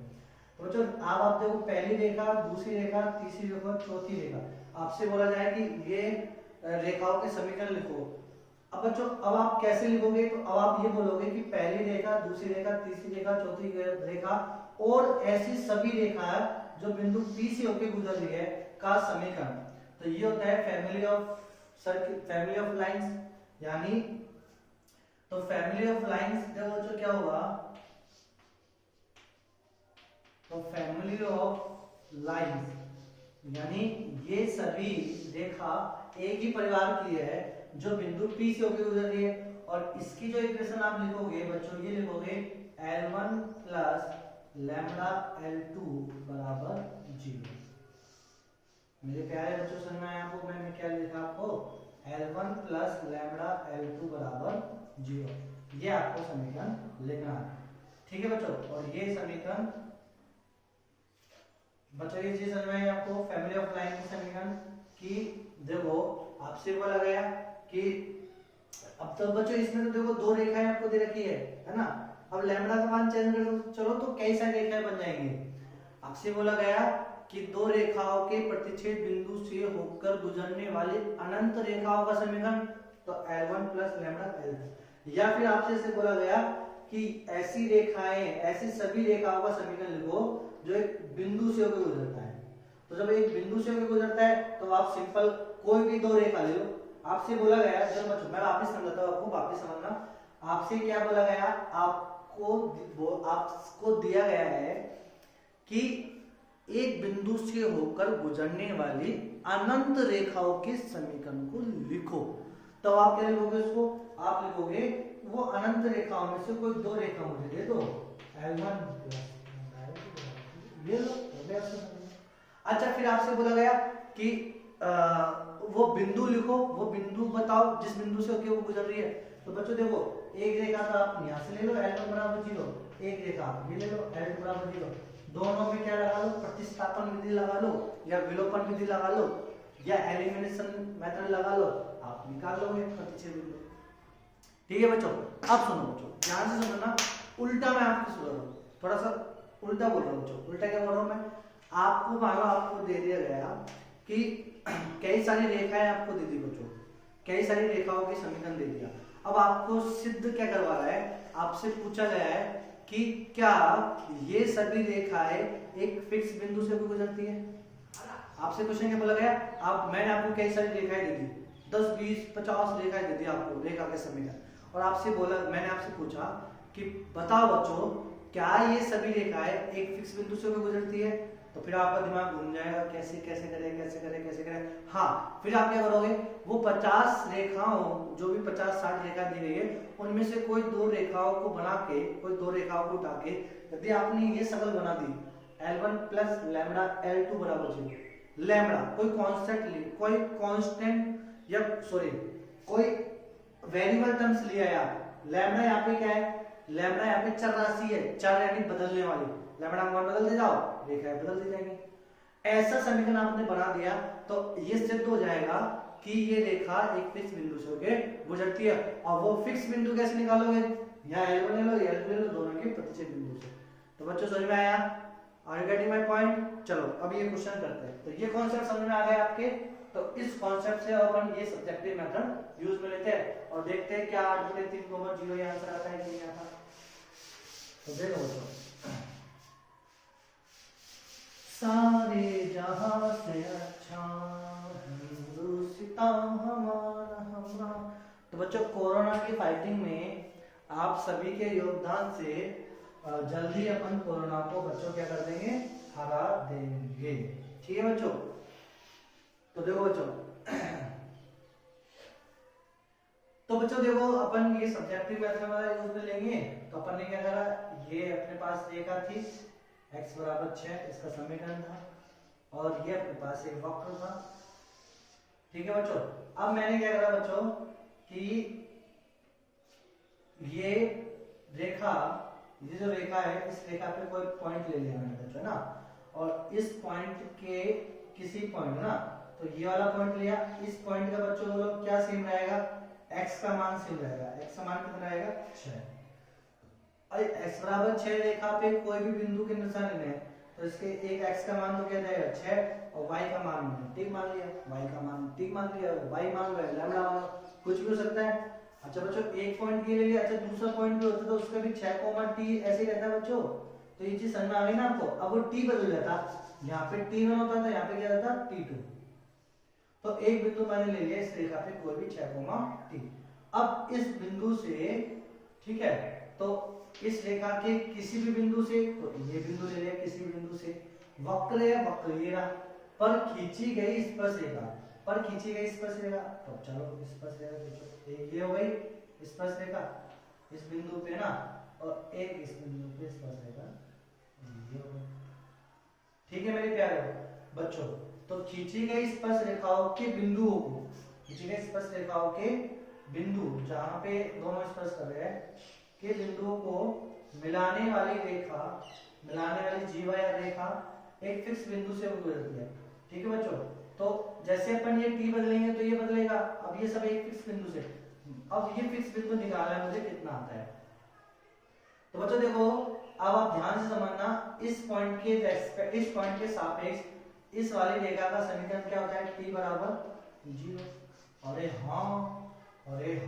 तो बच्चों अब आप देखो पहली रेखा, दूसरी रेखा, तीसरी रेखा, चौथी रेखा, आपसे बोला जाए कि ये रेखाओं के समीकरण लिखो। अब बच्चों अब आप कैसे लिखोगे, तो अब आप ये बोलोगे कि पहली रेखा, दूसरी रेखा, तीसरी रेखा, चौथी रेखा और ऐसी सभी रेखा जो बिंदु P से होकर गुजर रही है का समीकरण। तो ये होता है फैमिली ऑफ लाइंस, यानी तो फैमिली ऑफ लाइंस देखो बच्चों क्या होगा, तो फैमिली ऑफ लाइंस यानी ये सभी रेखा एक ही परिवार की है जो बिंदु P से होकर गुजर रही है। और इसकी जो इक्वेशन आप लिखोगे बच्चों, ये लिखोगे L1 प्लस लैम्बडा L2 बराबर 0। मेरे प्यारे बच्चों समझ में आया आपको मैंने क्या लिखा, आपको L1 प्लस लैम्बडा L2 बराबर 0, ये आपको समीकरण लिखना है, ठीक है बच्चों। और ये समीकरण बच्चों ये चीज समझ में आई आपको, फैमिली ऑफ लाइन की समीकरण की। देखो आपसे बोला गया कि अब तो बच्चों इसमें तो देखो दो रेखाएं आपको दे रखी है ना। अब लैम्बडा का मान चेंज करो चलो तो कई सारी रेखाएं बन जाएंगी। आपसे बोला गया कि दो रेखाओं के प्रतिच्छेद बिंदु से होकर गुजरने वाली अनंत रेखाओं का समीकरण, तो L1 प्लस लैम्बडा L2। या फिर आपसे से बोला गया कि ऐसी रेखाएं, ऐसी सभी रेखाओं का समीकरण लिखो जो एक बिंदु से होकर गुजरता है। तो जब एक बिंदु से होकर गुजरता है तो आप सिंपल कोई भी दो रेखा ले लो। आपसे बोला गया, चलो बच्चों मैं वापस समझाता हूं आपको, वापस समझना। आपसे क्या बोला गया, आपको दिया गया है कि एक बिंदु से होकर गुजरने वाली अनंत रेखाओं के समीकरण को लिखो। तो आप क्या लिखोगे उसको, आप लिखोगे वो अनंत रेखाओं में से कोई दो रेखा मुझे दे दो, L1 ये लो। अच्छा फिर आपसे बोला गया कि वो बिंदु लिखो, वो बिंदु बताओ जिस बिंदु से होके वो गुजर रही है। तो बच्चों देखो एक रेखा तो आप यहाँ से ले लो L1 बराबर 0, एक रेखा ये ले लो L2 बराबर 0। दोनों में क्या लगा लो, प्रतिस्थापन विधि लगा लो या विलोपन विधि लगा लो या एलिमिनेशन मेथड लगा लो, आप निकाल लोगे प्रतिच्छेद बिंदु। ठीक है बच्चों, अब सुनो बच्चों ध्यान से सुनना, उल्टा मैं आपको सुना रहा हूँ, थोड़ा सा उल्टा बोल रहा हूँ बच्चों। उल्टा क्या बोल रहा हूँ मैं, आपको मानो आपको दे दिया गया कि कई सारी रेखाएं आपको दे दी बच्चों, कई सारी रेखाओं के समीकरण दे दिया। अब आपको सिद्ध क्या करवा रहा है, आपसे पूछा गया है कि क्या ये सभी रेखाएं एक फिक्स बिंदु से गुजरती है। आपसे क्वेश्चन क्या बोला गया, मैंने आपको कई सारी रेखाएं दे दी, 10 20 50 रेखाएं दे दी आपको रेखा के समीकरण, और आपसे बोला, मैंने आपसे पूछा कि बताओ बच्चों क्या ये सभी रेखाएं एक फिक्स बिंदु से गुजरती है। तो फिर आपका दिमाग घूम जाएगा, कैसे कैसे करें, कैसे करें, कैसे करें। हाँ, फिर आप क्या करोगे, वो 50 रेखाओं, जो भी 50-60 रेखा दी गई है, उनमें से कोई दो रेखाओं को बना के, कोई दो रेखाओं को उठा के, यदि आपने ये शकल बना दी L1 प्लस लैम्बडा L2 बराबर 0, लैम्बडा कोई कांस्टेंट, कोई कांस्टेंट या सॉरी कोई वेरिएबल टर्म्स लिया है आप। लैम्बडा यहाँ पे क्या है, लैम्बडा यहाँ पे चर राशि है, चर यानी बदलने वाली। लैम्बडा मान बदल दे जाओ, रेखाएं बदल दी जाएंगी। ऐसा समीकरण आपने बना दिया तो ये सिद्ध हो जाएगा कि ये रेखा एक फिक्स बिंदु से होके गुजरती है। और वो फिक्स बिंदु कैसे निकालोगे, यहाँ L1 ले लो, L2 ले लो, दोनों के प्रतिच्छेद बिंदु से। तो बच्चों समझ में आया, are you getting my point. चलो अब ये क्वेश्चन करते हैं। तो ये कॉन्सेप्ट समझ में आ गया आपके। तो इस कॉन्सेप्ट से अपन ये सब्जेक्टिव मेथड यूज में लेते हैं और देखते हैं क्या 8/3 ये आंसर आता है कि नहीं आता। तो देखो बच्चों, सारे जहां से अच्छा हिंदुस्तान हमारा हमारा। तो बच्चों कोरोना की फाइटिंग में आप सभी के योगदान से जल्दी अपन कोरोना को बच्चों क्या कर देंगे, हरा देंगे। ठीक है बच्चों। तो देखो बच्चों तो बच्चों देखो अपन ये सब्जेक्टिव मेथड वाला यूज में लेंगे। तो अपन ने क्या करा, ये अपने पास रेखा थी x बराबर 6, इसका समीकरण था, और ये अपने पास एक वक्र था। ठीक है बच्चों। अब मैंने क्या करा बच्चों कि ये रेखा, ये जो रेखा है, इस रेखा पे कोई पॉइंट ले लिया मैंने बच्चों ना, और इस पॉइंट के किसी पॉइंट ना, तो ये वाला पॉइंट लिया। इस पॉइंट का बच्चों बोलो क्या सेम रहेगा, x का मान सेम रहेगा। x का मान कितना रहेगा, 6। और x बराबर 6 रेखा पे कोई भी बिंदु के निशान लेने हैं, तो इसके एक x का मान तो क्या जाएगा 6, और y का मान ठीक मान लिया, y का मान ठीक मान लिया, y मान लो, लैम्बडा मान लो, कुछ भी हो सकता है। अच्छा बच्चों एक पॉइंट ये ले लिया। अच्छा दूसरा पॉइंट भी होता तो उसका भी 6, t ऐसे ही रहता है बच्चों। तो ये चीज समझ में आ गई ना आपको। अब वो t बदल जाता, यहाँ पे t1 होता था, यहाँ पे क्या रहता t2। तो एक बिंदु मैंने ले लिया इस रेखा पे कोई भी 6, t। अब इस बिंदु से, ठीक है, तो इस रेखा के किसी भी बिंदु से, तो ये बिंदु ले लिया किसी भी बिंदु से, वक्र है वक्र ये रहा, पर खींची गई स्पर्शरेखा, पर खींची गई स्पर्शरेखा। तो चलो स्पर्शरेखा खींचो, एक ये हो गई स्पर्शरेखा इस बिंदु पे ना, और एक इस बिंदु पे स्पर्शरेखा ये हो गई। ठीक है मेरे प्यारे बच्चों। तो खींची गई स्पर्शरेखाओं के बिंदुओं को, खींची गई स्पर्शरेखाओं के बिंदु जहां पे दोनों स्पर्श कर रहे हैं के बिंदुओं को मिलाने वाली रेखा, मिलाने वाली जीवा या रेखा एक फिक्स बिंदु से गुजरती है। ठीक है बच्चों। तो जैसे अपन ये t बदलेंगे तो ये बदलेगा। अब ये सब एक फिक्स बिंदु से, अब ये फिक्स बिंदु निकालना है मुझे कितना आता है। तो बच्चों देखो अब आप ध्यान से समझना, इस पॉइंट के सापेक्ष इस वाली रेखा का समीकरण क्या होता है, t बराबर 0। अरे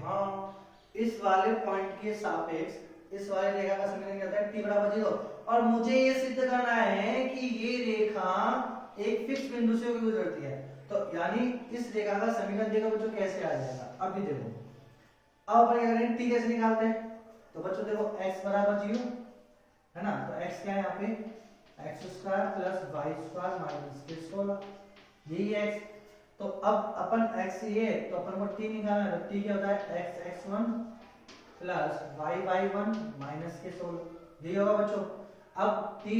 हाँ इस वाले पॉइंट के सापेक्ष इस वाले रेखा का समीकरण क्या होता है, t बराबर 0। और मुझे ये सिद्ध करना है कि ये रेखा एक फिक्स बिंदु से गुजरती है। तो यानी इस रेखा का समीकरण देखो बच्चों कैसे आ जाएगा। अभी देखो अब अपन क्या करेंगे, t कैसे निकालते हैं। तो बच्चों देखो x बराबर 0 है ना, तो x क्या है यहाँ पे x² प्लस y² माइनस के 16, यही है x। तो अब अपन x ये है तो अपन को t निकालना है। तो t क्या होता है x(x1) प्लस y(y1) माइनस के 16, यही होगा बच्चों। अब t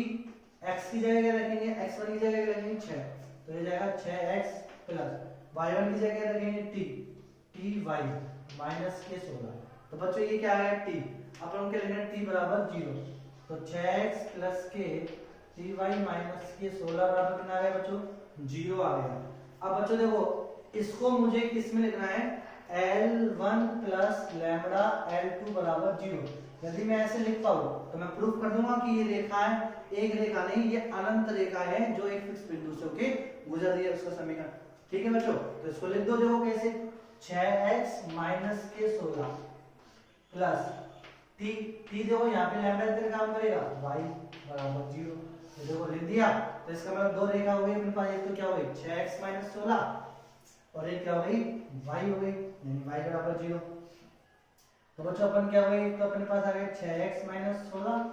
x की जगह क्या रखेंगे, x1 की जगह रखेंगे 6, तो ये जाएगा 6x प्लस y1 की जगह रखेंगे ty माइनस के 16। तो बच्चों ये क्या है t, अपन क्या लेना है t बराबर 0। तो 6x प्लस के ty माइनस के 16 बराबर कितना आ गया बच्चों, 0 आ गया। अब बच्चों देखो इसको मुझे किस में लिखना है, L1 प्लस लैम्बडा L2 बराबर 0। यदि मैं ऐसे लिख पाऊं तो मैं प्रूफ कर दूंगा कि ये रेखा है, एक रेखा नहीं ये अनंत रेखा है जो एक फिक्स बिंदु से होके गुजर रही है, उसका समीकरण। ठीक है बच्चों। तो इसको लिख दो, देखो कैसे, 6x माइनस के 16 प्लस t देखो यहाँ पे लैम्बडा तेरे काम करेगा y बराबर 0। तो देखो लिख दिया। तो इसका मतलब दो रेखा हो गई अपने पास, एक तो क्या हो गई 6x माइनस 16 और एक क्या हो गई y हो गई, यानी y बराबर 0। तो बच्चों अपन क्या हो गई, तो अपने पास आ गया 6x माइनस 16,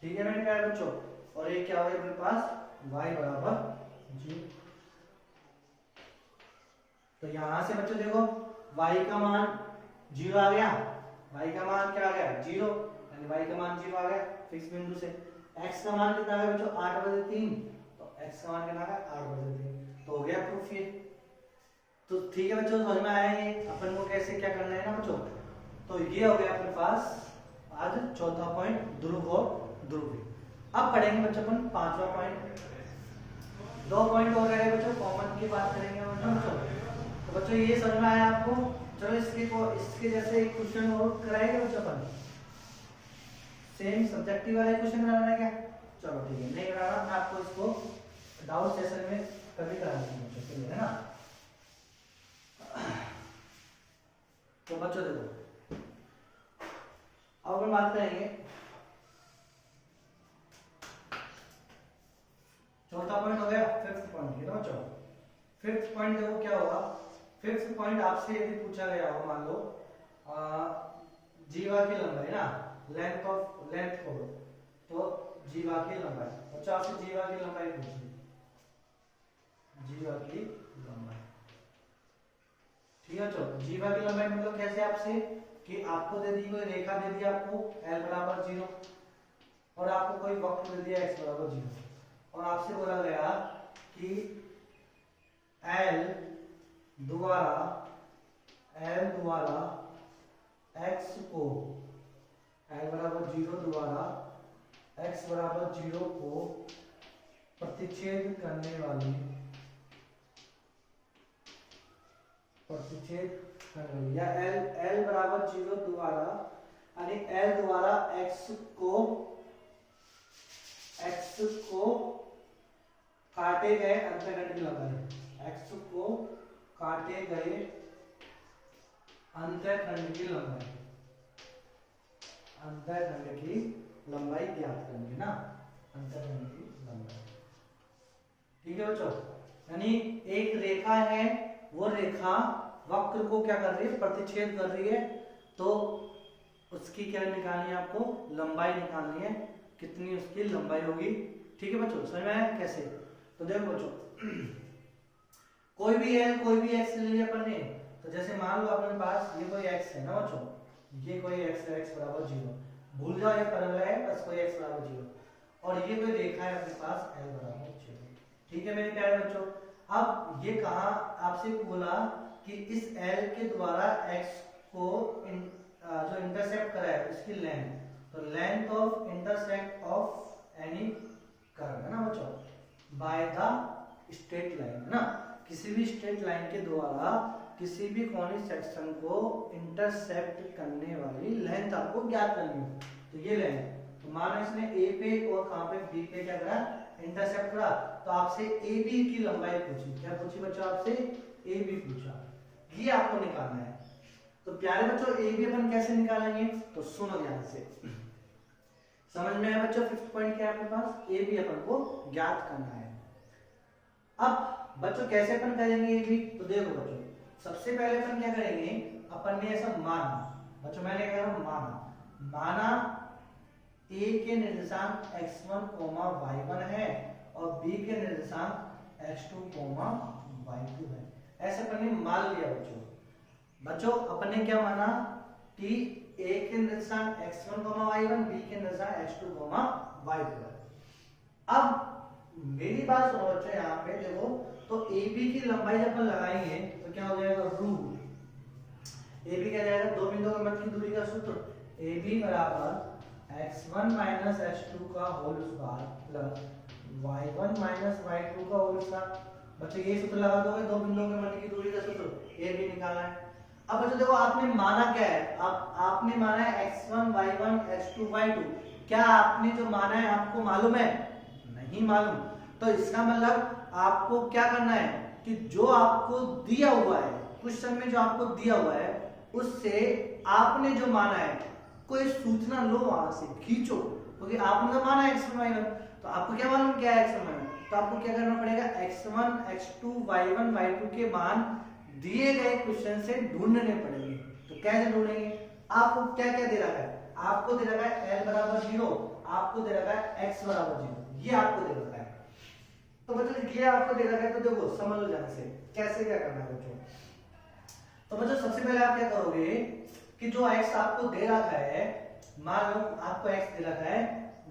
ठीक है मेरे प्यारे बच्चों, और एक क्या हो गया अपने पास y बराबर 0। तो यहां से बच्चों देखो y का मान 0 आ गया, y का मान क्या आ गया 0, यानी y का मान 0 आ गया फिक्स बिंदु से। x का मान कितना आ गया बच्चों 8/3, तो x का मान कितना आ गया 8/3, तो हो गया प्रूफ ये। तो ठीक है बच्चों, समझ में आया ये अपन को कैसे क्या करना है ना बच्चों। तो ये हो गया अपने पास आज चौथा पॉइंट, ध्रुव और ध्रुवी। अब पढ़ेंगे बच्चों अपन पांचवा पॉइंट। 2 पॉइंट हो गए बच्चों, कॉमन की बात करेंगे बच्चों। तो बच्चों ये समझ में आया आपको। चलो इसके जैसे एक क्वेश्चन और कराएंगे बच्चों अपन, सेम सब्जेक्टिव वाला क्वेश्चन कराना है क्या? चलो ठीक है, नहीं कराना, मैं आपको इसको डाउट सेशन में कभी करा दूंगा बच्चों के लिए, है ना। तो बच्चों देखो अब अपन बात करेंगे चौथा पॉइंट हो गया, फिफ्थ पॉइंट ये बच्चों। फिफ्थ पॉइंट देखो क्या होगा। फिफ्थ पॉइंट आपसे यदि पूछा गया हो, मान लो जीवा की लंबाई ना, लेंथ को, तो जीवा की लंबाई, बच्चों आपसे जीवा की लंबाई पूछी, जीवा की लंबाई, ठीक है बच्चों। जीवा की लंबाई मतलब कैसे आपसे कि आपको दे दी कोई रेखा दे दी आपको l बराबर 0 और आपको कोई वक्र दे दिया x बराबर 0 और आपसे बोला गया कि l द्वारा x को l बराबर 0 द्वारा x बराबर 0 को प्रतिच्छेद करने वाली या l बराबर 0 द्वारा, यानी l द्वारा x को काटे गए अंतःखंड की लंबाई, x को काटे गए अंतःखंड की लंबाई ज्ञात करेंगे ना, अंतःखंड की लंबाई। ठीक है बच्चों, यानी एक रेखा है, वो रेखा वक्र को क्या कर रही है, प्रतिच्छेद कर रही है, तो उसकी क्या निकालनी है आपको, लंबाई निकालनी है, कितनी उसकी लंबाई होगी। ठीक है बच्चों, समझ में आया कैसे? तो देखो बच्चों कोई भी l कोई भी x ले लिया अपन ने, तो जैसे मान लो अपने पास ये कोई x है ना बच्चों, ये कोई x है, x बराबर 0, भूल जाओ ये परवलय है, बस कोई x बराबर 0, और ये कोई रेखा है अपने पास l बराबर 0। ठीक है मेरे प्यारे बच्चों, अब ये कहा आपसे बोला कि इस l के द्वारा x को जो इंटरसेक्ट करा है उसकी लेंथ, तो length of intersect of any curve है ना बच्चों, बाय द स्ट्रेट लाइन है ना, किसी भी स्ट्रेट लाइन के द्वारा किसी भी कॉनिक सेक्शन को इंटरसेक्ट करने वाली लेंथ आपको ज्ञात करनी हो। तो ये लेंथ, तो मानो इसने a पे और कहां पे b पे क्या करा, इंटरसेप्ट करा, तो आपसे AB की लंबाई पूछी, क्या पूछी बच्चों आपसे, AB पूछा, ये आपको निकालना है। तो प्यारे बच्चों AB अपन कैसे निकालेंगे, तो सुनो ध्यान से, समझ में आया बच्चों। फिफ्थ पॉइंट क्या है अपने पास, AB अपन को ज्ञात करना है। अब बच्चों कैसे अपन करेंगे AB, तो देखो बच्चों सबसे पहले अपन क्या करेंगे, अपन ने ऐसा माना, बच्चों मैंने क्या कहा, माना A के निर्देशांक x1, y1 है और B के निर्देशांक x2, y2 है, ऐसे अपन ने मान लिया बच्चों अपन ने क्या माना कि A के निर्देशांक x1, y1, B के निर्देशांक x2, y2 है। अब मेरी बात सुनो बच्चों, यहाँ पे देखो, तो AB की लंबाई जब अपन लगाएंगे तो क्या हो जाएगा, रूट AB क्या जाएगा, दो बिंदुओं के मध्य की दूरी का सूत्र AB बराबर x1 माइनस x2 का whole square plus y1 minus y2 का होल स्क्वायर। बच्चों ये सूत्र लगा दोगे, दो बिंदुओं के मध्य की दूरी का सूत्र AB निकालना है। अब बच्चों देखो आपने माना क्या है, आपने माना है x1 y1 x2 y2, क्या आपने जो माना है आपको मालूम है, नहीं मालूम, तो इसका मतलब आपको क्या करना है कि जो आपको दिया हुआ है क्वेश्चन में, जो आपको दिया हुआ है उससे आपने जो माना है कोई सूचना लो, वहां से खींचो, क्योंकि आपने तो माना x1 y1, तो आपको क्या मालूम क्या है x1 y1, तो आपको क्या करना पड़ेगा, x1 x2 y1 y2 के मान दिए गए क्वेश्चन से ढूंढने पड़ेंगे। तो कैसे ढूंढेंगे, आपको क्या क्या दे रखा है, आपको दे रखा है l बराबर 0, आपको दे रखा है x बराबर 0, ये आपको दे रखा है। तो बच्चों ये आपको दे रखा है, तो देखो समझ लो ध्यान से कैसे क्या करना है बच्चों। तो बच्चों सबसे पहले आप क्या करोगे कि जो x आपको दे रखा है, मान लो आपको x दे रखा है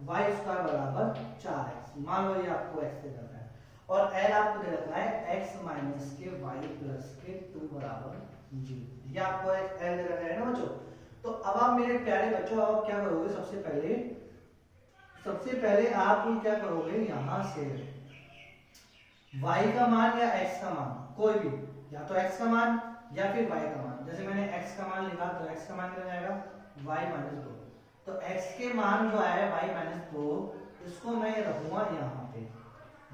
y स्क्वायर बराबर 4x, मान लो ये आपको x दे रखा है, और l आपको दे रखा है x माइनस के y प्लस के 2 बराबर 0, ये आपको l दे रखा है ना बच्चों। तो अब आप मेरे प्यारे बच्चों अब क्या करोगे, सबसे पहले आप क्या करोगे, यहां से y का मान या x का मान कोई भी, या तो x का मान या फिर y का मान, जैसे मैंने x का मान लिखा तो x का मान कितना जाएगा y माइनस 2, तो x के मान जो है y माइनस 2 इसको मैं रखूंगा यहाँ पे।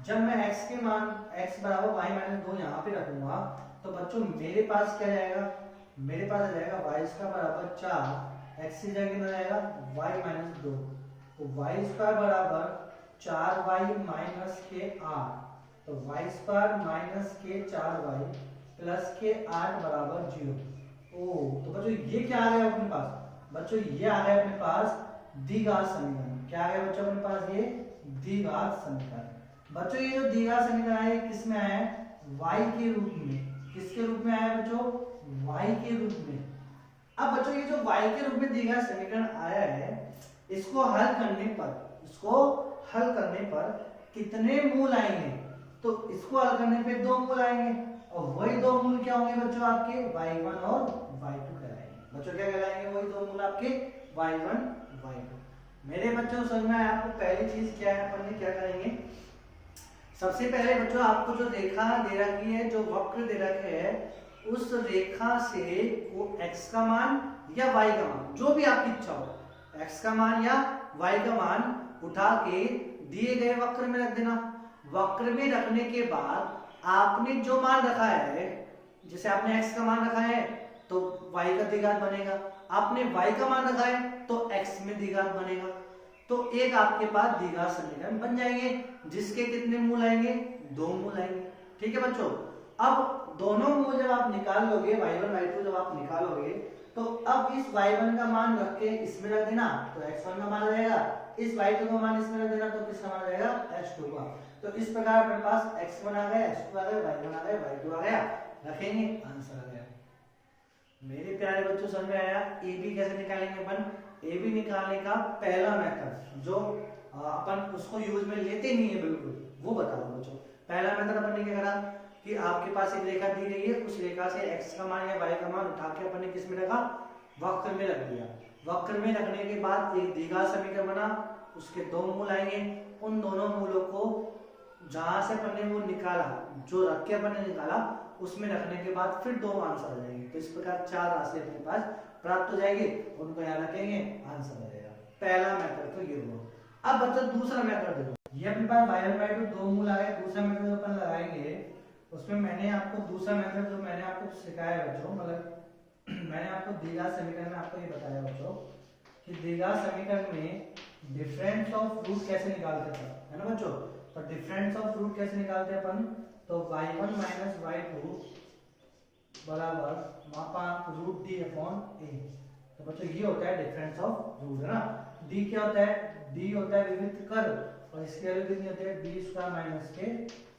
जब मैं x के मान x बराबर y माइनस 2 यहाँ पे रखूंगा तो बच्चों मेरे पास क्या जाएगा, मेरे पास आ जाएगा y स्क्वायर बराबर 4, x की जगह कितना जाएगा y माइनस 2, तो y स्क्वायर बराबर 4y माइनस के 8, तो y स्क्वायर माइनस के 4y प्लस के 8 बराबर 0। ओ तो बच्चों ये क्या आ गया अपने पास, बच्चों ये आ गया अपने पास द्विघात समीकरण। क्या आ गया बच्चों अपने पास, ये द्विघात समीकरण। बच्चों ये जो द्विघात समीकरण है किस में है, y के रूप में, किसके रूप में आया बच्चों, y के रूप में। अब बच्चों ये जो y के रूप में द्विघात समीकरण आया है, इसको हल करने पर कितने मूल आएंगे, तो इसको हल करने पे 2 मूल आएंगे, और वही 2 मूल क्या होंगे बच्चों आपके y1 और y2 कहलाएंगे। बच्चों क्या कहलाएंगे, वही 2 मूल आपके y1 y2। मेरे बच्चों समझ में आया आपको, पहली चीज क्या है, अपन ने क्या करेंगे, सबसे पहले बच्चों आपको जो रेखा दे रखी है, जो वक्र दे रखे है, उस रेखा से वो x का मान या y का मान, जो भी आपकी इच्छा हो, x का मान या y का मान उठा के दिए गए वक्र में रख देना। वक्र में रखने के बाद आपने जो मान रखा है, जैसे आपने x का मान रखा है तो y का द्विघात बनेगा, आपने y का मान रखा है तो x में द्विघात बनेगा, तो एक आपके पास द्विघात समीकरण बन जाएंगे, जिसके कितने मूल आएंगे, 2 मूल आएंगे। ठीक है बच्चों, अब दोनों मूल जब आप निकाल लोगे, y1 y2 जब आप निकालोगे, तो अब इस y1 का मान रख के इसमें रख देना तो x1 का मान आ जाएगा, इस y2 का मान इसमें रख देना तो किसका मान आ जाएगा, x2 का। तो इस प्रकार अपने पास x1 आ गया, x2 आ गया, y1 आ गया, y2 आ गया, रखेंगे, आंसर आ गया। मेरे प्यारे बच्चों समझ में आया। ए बी कैसे निकालेंगे अपन, ए बी निकालने का पहला मेथड जो अपन उसको यूज में लेते नहीं है बिल्कुल, वो बता दो बच्चों। पहला मेथड अपन ने क्या करा कि आपके पास एक रेखा दी गई है, उस रेखा से x का मान या y का मान उठा के अपन ने किस में रखा, वक्र में रख दिया। वक्र में रखने के बाद एक द्विघात समीकरण बना, उसके 2 मूल आएंगे, उन दोनों मूलों को जहां से अपन ने वो निकाला, जो रख के अपन ने निकाला, उसमें रखने के बाद फिर 2 आंसर आ जाएंगे। तो इस प्रकार 4 राशि अपने पास प्राप्त हो जाएगी, उनको यहाँ रखेंगे, आंसर आ जाएगा। पहला मेथड तो ये हुआ। अब बच्चों दूसरा मेथड देखो, ये अपने पास y1 y2 2 मूल आ गए। दूसरा मेथड अपन लगाएंगे, उसमें मैंने आपको दूसरा मेथड जो मैंने आपको सिखाया बच्चों, मतलब मैंने आपको द्विघात समीकरण में आपको ये बताया बच्चों कि द्विघात समीकरण में डिफरेंस ऑफ रूट कैसे निकालते हैं, है ना बच्चों। तो डिफरेंस ऑफ रूट कैसे निकालते हैं अपन, तो y1 माइनस y2 बराबर मापांक रूट डी अपॉन ए। तो बच्चों ये होता है डिफरेंस ऑफ रूट, है ना। डी क्या होता है, डी होता है विविध कर, और इसकी वैल्यू कितनी होती है, b स्क्वायर माइनस के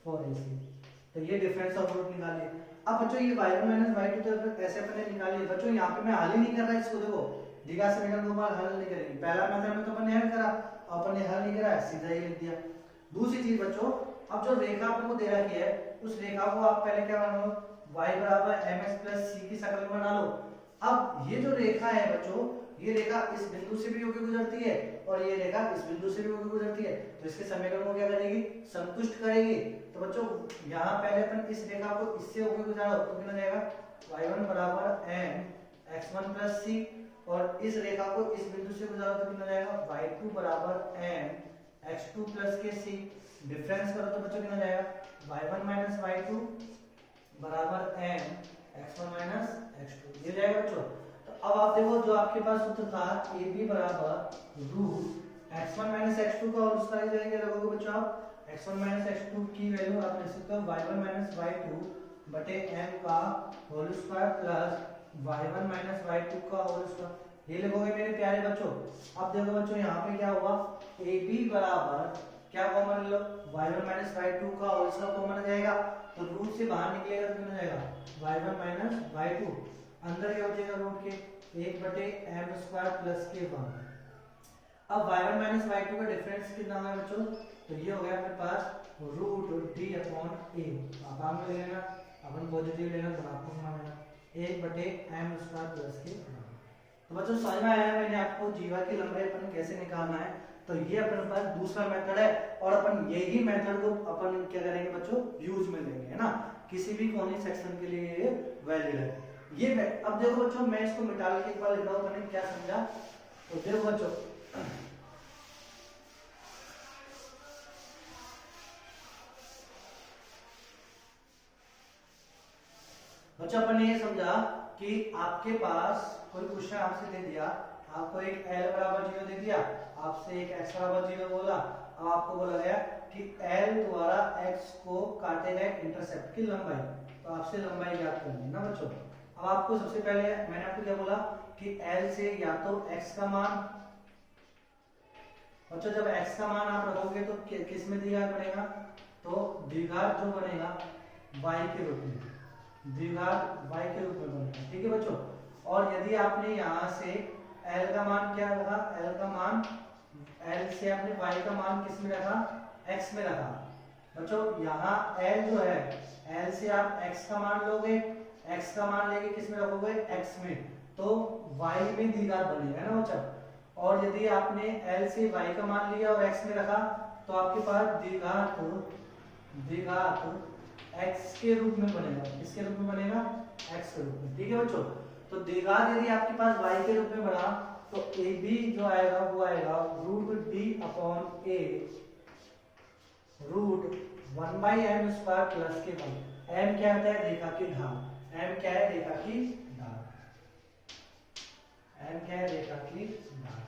4ac। तो ये डिफरेंस ऑफ रूट निकालिए। अब बच्चों ये y1 माइनस y2 तो ऐसे अपने निकालिए बच्चों। यहाँ पे मैं हल ही नहीं कर रहा इसको, देखो द्विघात समीकरण को बार हल नहीं करेंगे, पहला मेथड में तो अपन ने हल करा, अपन ने हल नहीं करा, सीधा ही लिख दिया। दूसरी चीज बच्चों, अब जो रेखा आपको दे रखी है, उस रेखा को आप पहले क्या बना लो, y बराबर mx प्लस c की शक्ल में बना लो। अब ये जो रेखा है बच्चों, ये रेखा इस बिंदु से भी होकर गुजरती है और ये रेखा इस बिंदु से भी होकर गुजरती है, तो इसके समीकरण को क्या करेगी, संतुष्ट करेगी। तो बच्चों यहाँ पहले अपन इस रेखा को इससे होकर गुजारा तो कितना जाएगा, y1 बराबर m x1 प्लस c, और इस रेखा को इस बिंदु से गुजारा तो कितना जाएगा, y2 बराबर m x2 प्लस के c। डिफरेंस करो तो बच्चों कितना जाएगा, y1 माइनस y2 बराबर m x1 माइनस x2, ये जाएगा बच्चों। तो अब आप देखो जो आपके पास सूत्र था ए बी बराबर रूट x1 माइनस x2 का और उसका जगह क्या रखोगे बच्चों, आप x1 माइनस x2 की वैल्यू आप लिख सकते हो y1 माइनस y2 बटे m का whole square plus y1 minus y2 का होल स्क्वायर, ये लिखोगे मेरे प्यारे बच्चों। अब देखो बच्चों यहाँ पे क्या हुआ, ए बी बराबर क्या कॉमन ले लो, y1 माइनस y2 का होल स्क्वायर कॉमन आ जाएगा, तो रूट से बाहर निकलेगा तो कितना जाएगा y1 माइनस y2, अंदर क्या हो जाएगा रूट के 1/m स्क्वायर प्लस के 1। अब y1 माइनस y2 का डिफरेंस कितना होगा बच्चों, तो ये हो गया अपने पास रूट d अपॉन a, आप आम ले लेना, अपन पॉजिटिव लेना धनात्मक मान लेना, 1/m स्क्वायर प्लस के 1। तो बच्चों समझ में आया मैंने आपको जीवा की लंबाई अपन कैसे निकालना है। तो ये अपन पास दूसरा मेथड है और अपन यही मेथड को अपन क्या करेंगे बच्चों यूज में लेंगे, है ना, किसी भी कॉनिक सेक्शन के लिए ये वैलिड है। ये अब देखो बच्चों मैं इसको मिटा के एक बार लिख रहा हूं, मैंने क्या समझा, तो देखो बच्चों बच्चों अपन ने ये समझा कि आपके पास कोई क्वेश्चन आपसे दे दिया, आपको एक l बराबर 0 दे दिया, आपसे एक x बराबर 0 बोला, अब आपको बोला गया कि l द्वारा x को काटे गए इंटरसेप्ट की लंबाई, तो आपसे लंबाई ज्ञात करनी है ना बच्चों। अब आपको सबसे पहले मैंने आपको क्या बोला कि l से या तो x का मान, बच्चों जब x का मान आप रखोगे तो किस में द्विघात बनेगा, तो द्विघात जो बनेगा y के रूप में, द्विघात y के रूप में बनेगा, ठीक है बच्चों। और यदि आपने यहाँ से l का मान क्या रखा, l का मान l से आपने y का मान किस में रखा, x में रखा, बच्चों यहाँ l जो है l से आप x का मान लोगे, x का मान लेके किस में रखोगे x में, तो y में द्विघात बनेगा ना बच्चों। और यदि आपने l से y का मान लिया और x में रखा तो आपके पास द्विघात x के रूप में बनेगा, किसके रूप में बनेगा, x के रूप में, ठीक है बच्चों। तो द्विघात यदि आपके पास y के रूप में बना तो a b जो आएगा वो आएगा root d upon a root 1/m square plus के 1। m क्या होता है, रेखा की ढाल, m क्या है, रेखा की ढाल, m क्या है, रेखा की ढाल,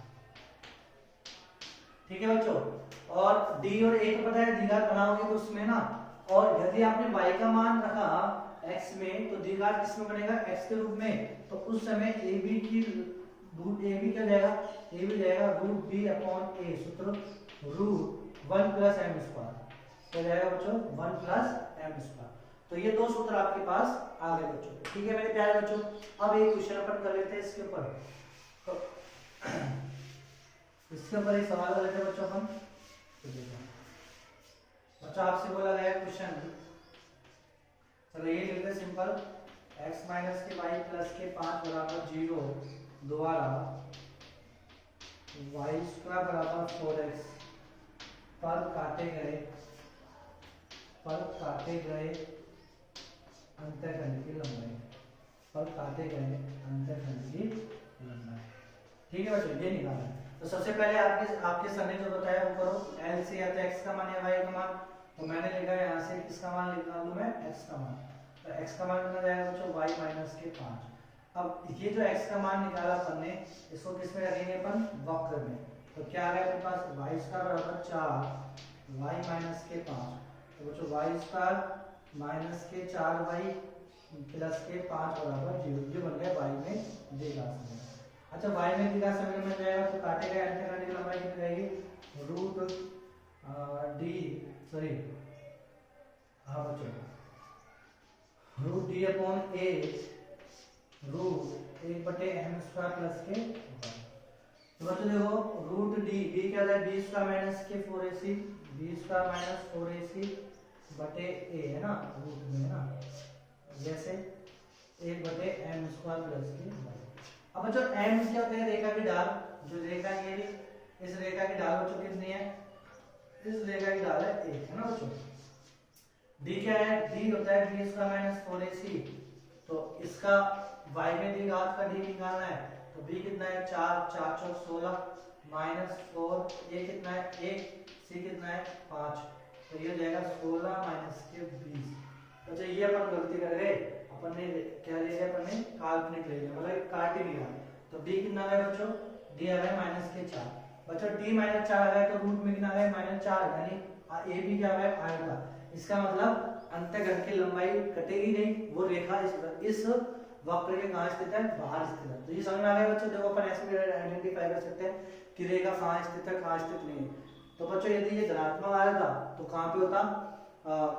ठीक है बच्चों। और d और a को पता है द्विघात बनाओगे तो उसमें ना, और यदि आपने y का मान रखा x में तो द्विघात किसमें बनेगा, x के रूप में, तो उस समय ab की रूट ab क्या जाएगा, ab जाएगा रूट b अपॉन a, सूत्र रूट 1 प्लस m स्क्वायर, क्या जाएगा बच्चों 1 प्लस m स्क्वायर। तो ये दो सूत्र आपके पास आ गए बच्चों, ठीक है मेरे प्यारे बच्चों। अब एक क्वेश्चन अपन कर लेते हैं इसके ऊपर, तो इसके ऊपर एक सवाल कर लेते हैं बच्चों अपन। बच्चों आपसे बोला गया क्वेश्चन, चलो ये लिखते हैं सिंपल, x माइनस के y प्लस के 5 बराबर 0 द्वारा y स्क्वायर बराबर 4x पर काटे गए अंतःखंड की लंबाई, पर काटे गए अंतःखंड की लंबाई, ठीक है बच्चों ये निकालना है। तो सबसे पहले आपके सर ने जो बताया वो करो, l से या तो x का मान या y का मान, तो मैंने लिखा है यहाँ से किसका मान लिखा लूं मैं, x का मान, तो x का मान कितना जाएगा बच्चों y माइनस के 5। अब ये जो x का मान निकाला अपन ने, इसको किस में रखेंगे अपन, वक्र में, तो क्या आ गया अपने पास y स्क्वायर बराबर 4 y माइनस के 5, तो बच्चों y स्क्वायर माइनस के 4y प्लस के 5 बराबर 0, ये बन गया y में द्विघात समीकरण। अच्छा y में द्विघात समीकरण में जाएगा तो काटे गए अंतःखंड की लंबाई कितनी रहेगी, रूट d सॉरी हाँ बच्चों root d upon a root 1/m square plus के 1। तो बच्चों देखो रूट d क्या है, b स्क्वायर माइनस के 4ac, b square minus 4ac बटे a है ना, रूट में है ना, जैसे 1/m स्क्वायर प्लस के 1। अब बच्चों m क्या होता है, रेखा की ढाल, जो रेखा ये इस रेखा की ढाल बच्चों कितनी है, इस रेखा की ढाल है 1 है ना बच्चों। d क्या है, d होता है b स्क्वायर माइनस 4ac, तो इसका y में द्विघात का d निकालना है, तो b कितना है 4 4 चौक 16 माइनस 4 a कितना है 1 c कितना है 5, तो ये जाएगा 16 माइनस के 20। अच्छा ये अपन गलती कर गए, अपन ने क्या ले लिया, अपन ने काल्पनिक ले लिया, मतलब काट ही लिया, तो b कितना आ गया बच्चों, d आ गया माइनस के 4, बच्चों d माइनस 4 आ गया तो रूट में कितना आ गया माइनस 4, यानी a भी क्या है आएगा, इसका मतलब अंतःखंड की लंबाई कटेगी नहीं, वो रेखा इस वक्र के कहां स्थित है, बाहर स्थित है। तो ये समझ में आ गया बच्चों, देखो अपन ऐसे भी आइडेंटिफाई कर सकते हैं कि रेखा कहां स्थित है कहां स्थित नहीं है। तो बच्चों यदि ये धनात्मक आया था तो कहाँ पे होता,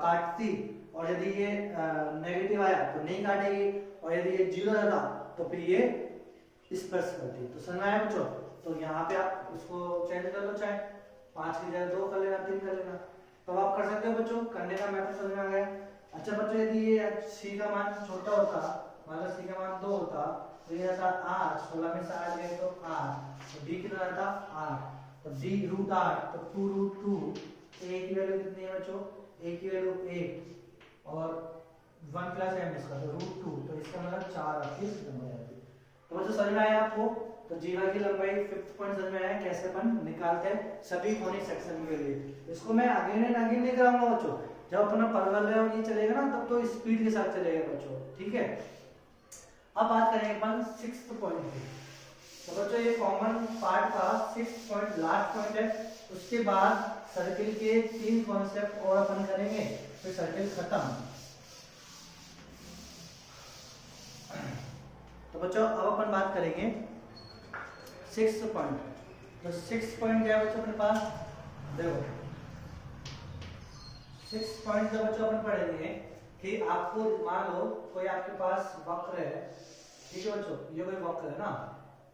काटती, और यदि ये नेगेटिव आया तो नहीं काटेगी, और यदि ये 0 रहता तो फिर ये स्पर्श करती। तो समझ में आया बच्चों? तो यहाँ पे आप उसको चेंज कर लो, चाहे 5 की जगह 2 कर लेना, 3 कर लेना, तो आप कर सकते हो बच्चों। करने का मेथड समझ में आ गया। अच्छा बच्चों, यदि ये c का मान छोटा होता, मतलब c का मान 2 होता, तो ये आता 8, 16 में से 8 गए तो 8, तो d कितना आता 8, तो d √8, तो 2 √2, a की वैल्यू कितनी है बच्चों, a की वैल्यू 1 और 1 प्लस m इसका तो √2, तो इसका मतलब 4 आपकी नंबर आती है। तो बच्चों समझ में आया आपको? तो जीवा की लंबाई 5th पॉइंट समझ में आया कैसे अपन निकालते हैं सभी कोनिक सेक्शन के लिए। इसको मैं अगेन एंड अगेन नहीं कराऊंगा बच्चों, जब अपना परवलय और ये चलेगा ना तब तो स्पीड के साथ चलेगा बच्चों, ठीक है। अब बात करेंगे अपन 6th पॉइंट की। तो बच्चों ये कॉमन पार्ट का 6th पॉइंट लास्ट पॉइंट है। उसके बाद सर्किल के 3 कॉन्सेप्ट और अपन करेंगे, फिर सर्किल खत्म। तो बच्चों अब अपन बात करेंगे 6th पॉइंट। तो 6th पॉइंट क्या है बच्चों अपने पास, देखो 6th पॉइंट जब बच्चों अपन पढ़ेंगे कि आपको मान लो कोई आपके पास वक्र है, ठीक है बच्चों, ये कोई वक्र है ना,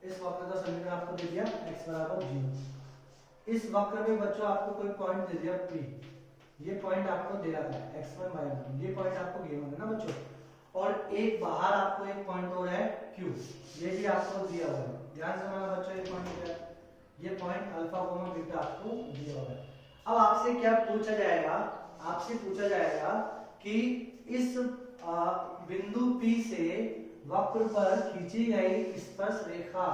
इस वक्र का समीकरण आपको दे दिया x बराबर 0। इस वक्र में बच्चों आपको कोई पॉइंट दे दिया P, ये पॉइंट आपको दे रहा है x1 y1, ये पॉइंट आपको गिवन है ना बच्चों, और एक बाहर आपको एक पॉइंट और है Q, ये भी आपको दिया हुआ है। ध्यान से माना बच्चों, ये पॉइंट दिया है, ये पॉइंट अल्फा कोमा बीटा आपको दिया हुआ है। अब आपसे क्या पूछा जाएगा, आपसे पूछा जाएगा कि इस बिंदु P से वक्र पर खींची गई स्पर्श रेखा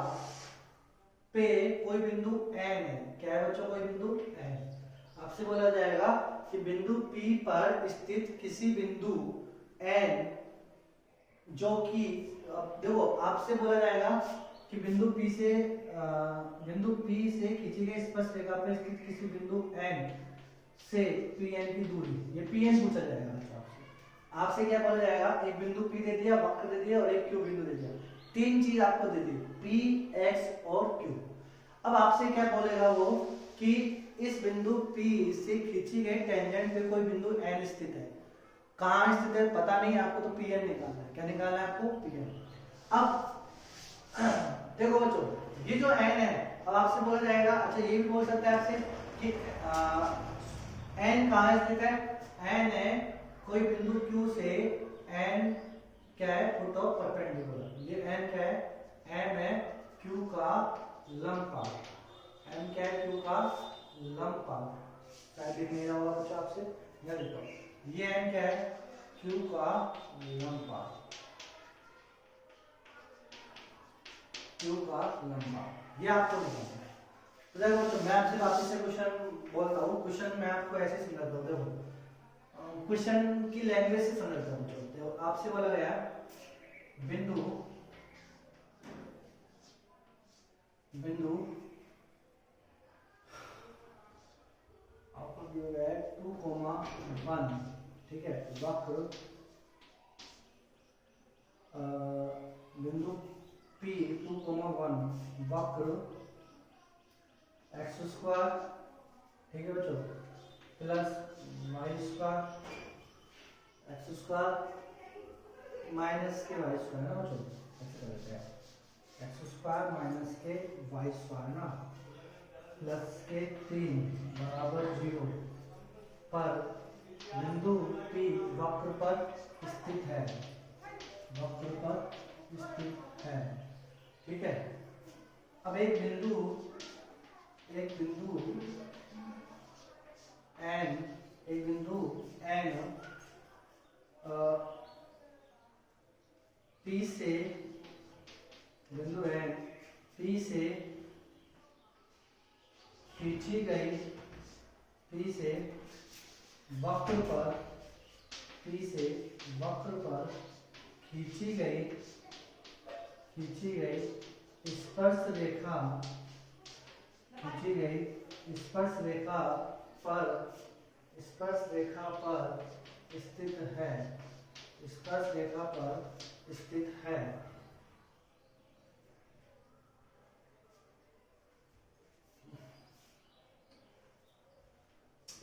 पे कोई बिंदु n है, क्या है बच्चों, कोई बिंदु n। आपसे बोला जाएगा कि बिंदु P पर स्थित किसी बिंदु n, जो कि देखो आपसे बोला जाएगा कि बिंदु P से खींची गई स्पर्श रेखा पर स्थित किसी बिंदु n से Pn की दूरी, ये Pn पूछा जाएगा आपसे। आपसे क्या बोला जाएगा, एक बिंदु P दे दिया, वक्र दे दिया और एक Q बिंदु दे दिया, 3 चीज आपको दे दी P, X और Q। अब आपसे क्या बोलेगा वो कि इस बिंदु P से खींची गई टेंजेंट पे कोई बिंदु n स्थित है, कहाँ स्थित है पता नहीं आपको, तो Pn निकालना है। क्या निकालना है आपको, Pn। अब देखो बच्चों, ये जो n है, अब आपसे बोला जाएगा, अच्छा ये भी बोल सकता है आपसे कि n कहाँ स्थित है, n है कोई बिंदु Q से n क्या है, फुट ऑफ परपेंडिकुलर, ये n क्या है, n है Q का लंबपाद, n क्या है, Q का लंबपाद, शायद दिख नहीं रहा होगा बच्चों आपसे, मैं लिखता हूँ, ये n क्या है, Q का लंबपाद, Q का लंबपाद, ये आपको निकालना है। तो देखो बच्चों, मैं आपसे वापस से क्वेश्चन बोलता हूँ, क्वेश्चन मैं आपको ऐसे समझाता हूँ, देखो क्वेश्चन की लैंग्वेज से समझता हूँ। देखो आपसे बोला गया बिंदु आपको दिया गया है 2,1, ठीक है, वक्र बिंदु P 2,1 वक्र x², ठीक है बच्चों, प्लस y² x² माइनस के y² ना बच्चों, ऐसे करते हैं x² माइनस के y² ना, प्लस के 3 बराबर 0 पर बिंदु P वक्र पर स्थित है, वक्र पर स्थित है, ठीक है। अब एक बिंदु n P से बिंदु n P से खींची गई, P से वक्र पर खींची गई स्पर्श रेखा स्थित है,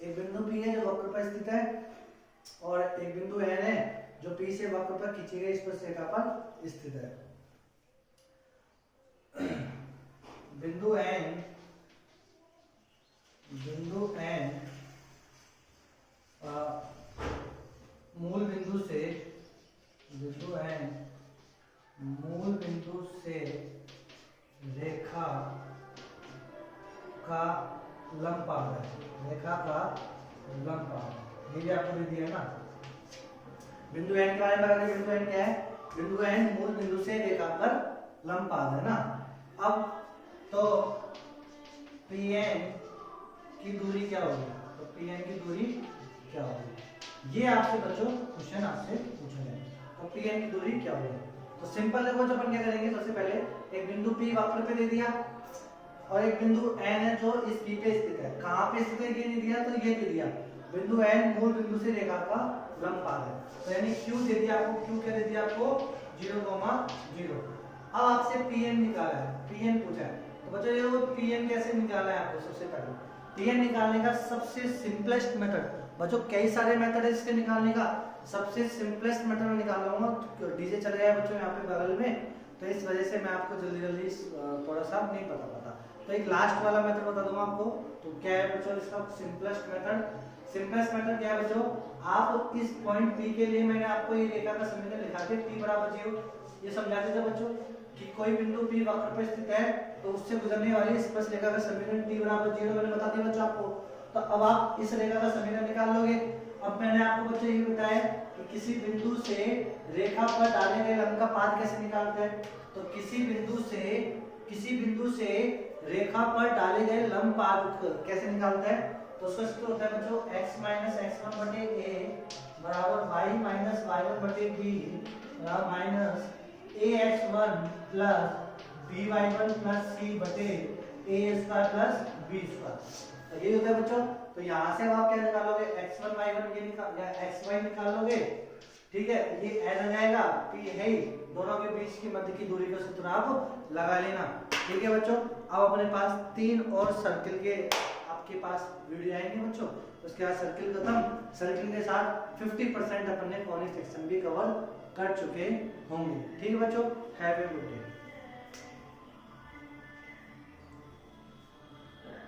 एक बिंदु P है जो वक्र पर स्थित है और एक बिंदु N है जो P से वक्र पर खींची गई स्पर्शरेखा पर स्थित है। बिंदु N मूल बिंदु से रेखा का लंबपाद है, रेखा का लंबपाद, ये भी आपको दे दिया ना। बिंदु N के बारे में बताइए, बिंदु N क्या है? बिंदु N मूल बिंदु से रेखा पर लंबपाद है ना। अब तो PN की दूरी क्या होगी? तो PN की दूरी क्या होगी? ये आपसे बच्चों क्वेश्चन आपसे पूछा जाएगा। तो PN की दूरी क्या होगी? तो सिंपल देखो, जो अपन क्या करेंगे, सबसे पहले एक बिंदु P वक्र पे दे दिया और एक बिंदु N है जो इस P पे स्थित है। कहाँ पे स्थित है ये नहीं दिया, तो ये दे दिया। बिंदु N मूल बिंदु से रेखा का लंबपाद है, तो यानी Q दे दिया आपको। Q क्या दे दिया आपको? 0,0। अब आपसे PN निकाला है, PN पूछा है। तो बच्चों ये PN कैसे निकालना है आपको? सबसे पहले PN निकालने का सबसे सिंपलेस्ट मेथड, बच्चों कई सारे मेथड है इसके निकालने का, सबसे सिंपलेस्ट मेथड में निकाल रहा हूँ। डीजे चल रहा है बच्चों यहाँ पे बगल में, तो इस वजह से मैं आपको जल्दी जल्दी थोड़ा सा नहीं पता पाता, तो एक लास्ट वाला मेथड बता दूंगा आपको। तो क्या है बच्चों इसका सिंपलेस्ट मेथड? सिंपलेस्ट मेथड क्या है बच्चों? आप इस पॉइंट P के लिए मैंने आपको ये रेखा का समीकरण लिखा के T बराबर 0 ये समझाते थे बच्चों कि कोई बिंदु P वक्र पर स्थित है तो उससे गुजरने वाली स्पर्शरेखा का समीकरण T बराबर 0 मैंने बता दिया बच्चों आपको। तो अब आप इस रेखा का समीकरण निकाल लोगे। अब मैंने आपको बच्चों ये बताया कि किसी बिंदु से रेखा पर डाले गए लंब का पाद कैसे निकालते हैं। तो किसी बिंदु से रेखा पर डाले गए लंब पाद कैसे निकालते हैं? तो उसका सूत्र होता है बच्चों x - x1/a बराबर y - y1/b बराबर -ax1 + by1 + c/a² + b²। तो ये होता है बच्चों। तो यहाँ से आप क्या निकालोगे? x1 y1 ये निकाल या xy निकाल लोगे, ठीक है। ये n आ जाएगा, p है ही, दोनों के बीच की मध्य की दूरी का सूत्र आप लगा लेना, ठीक है बच्चों। अब अपने पास 3 और सर्किल के आपके पास वीडियो आएंगे बच्चों, उसके बाद सर्किल खत्म। सर्किल के साथ 50% अपन ने कॉनिक सेक्शन भी कवर कर चुके होंगे, ठीक है बच्चों। Have a good day.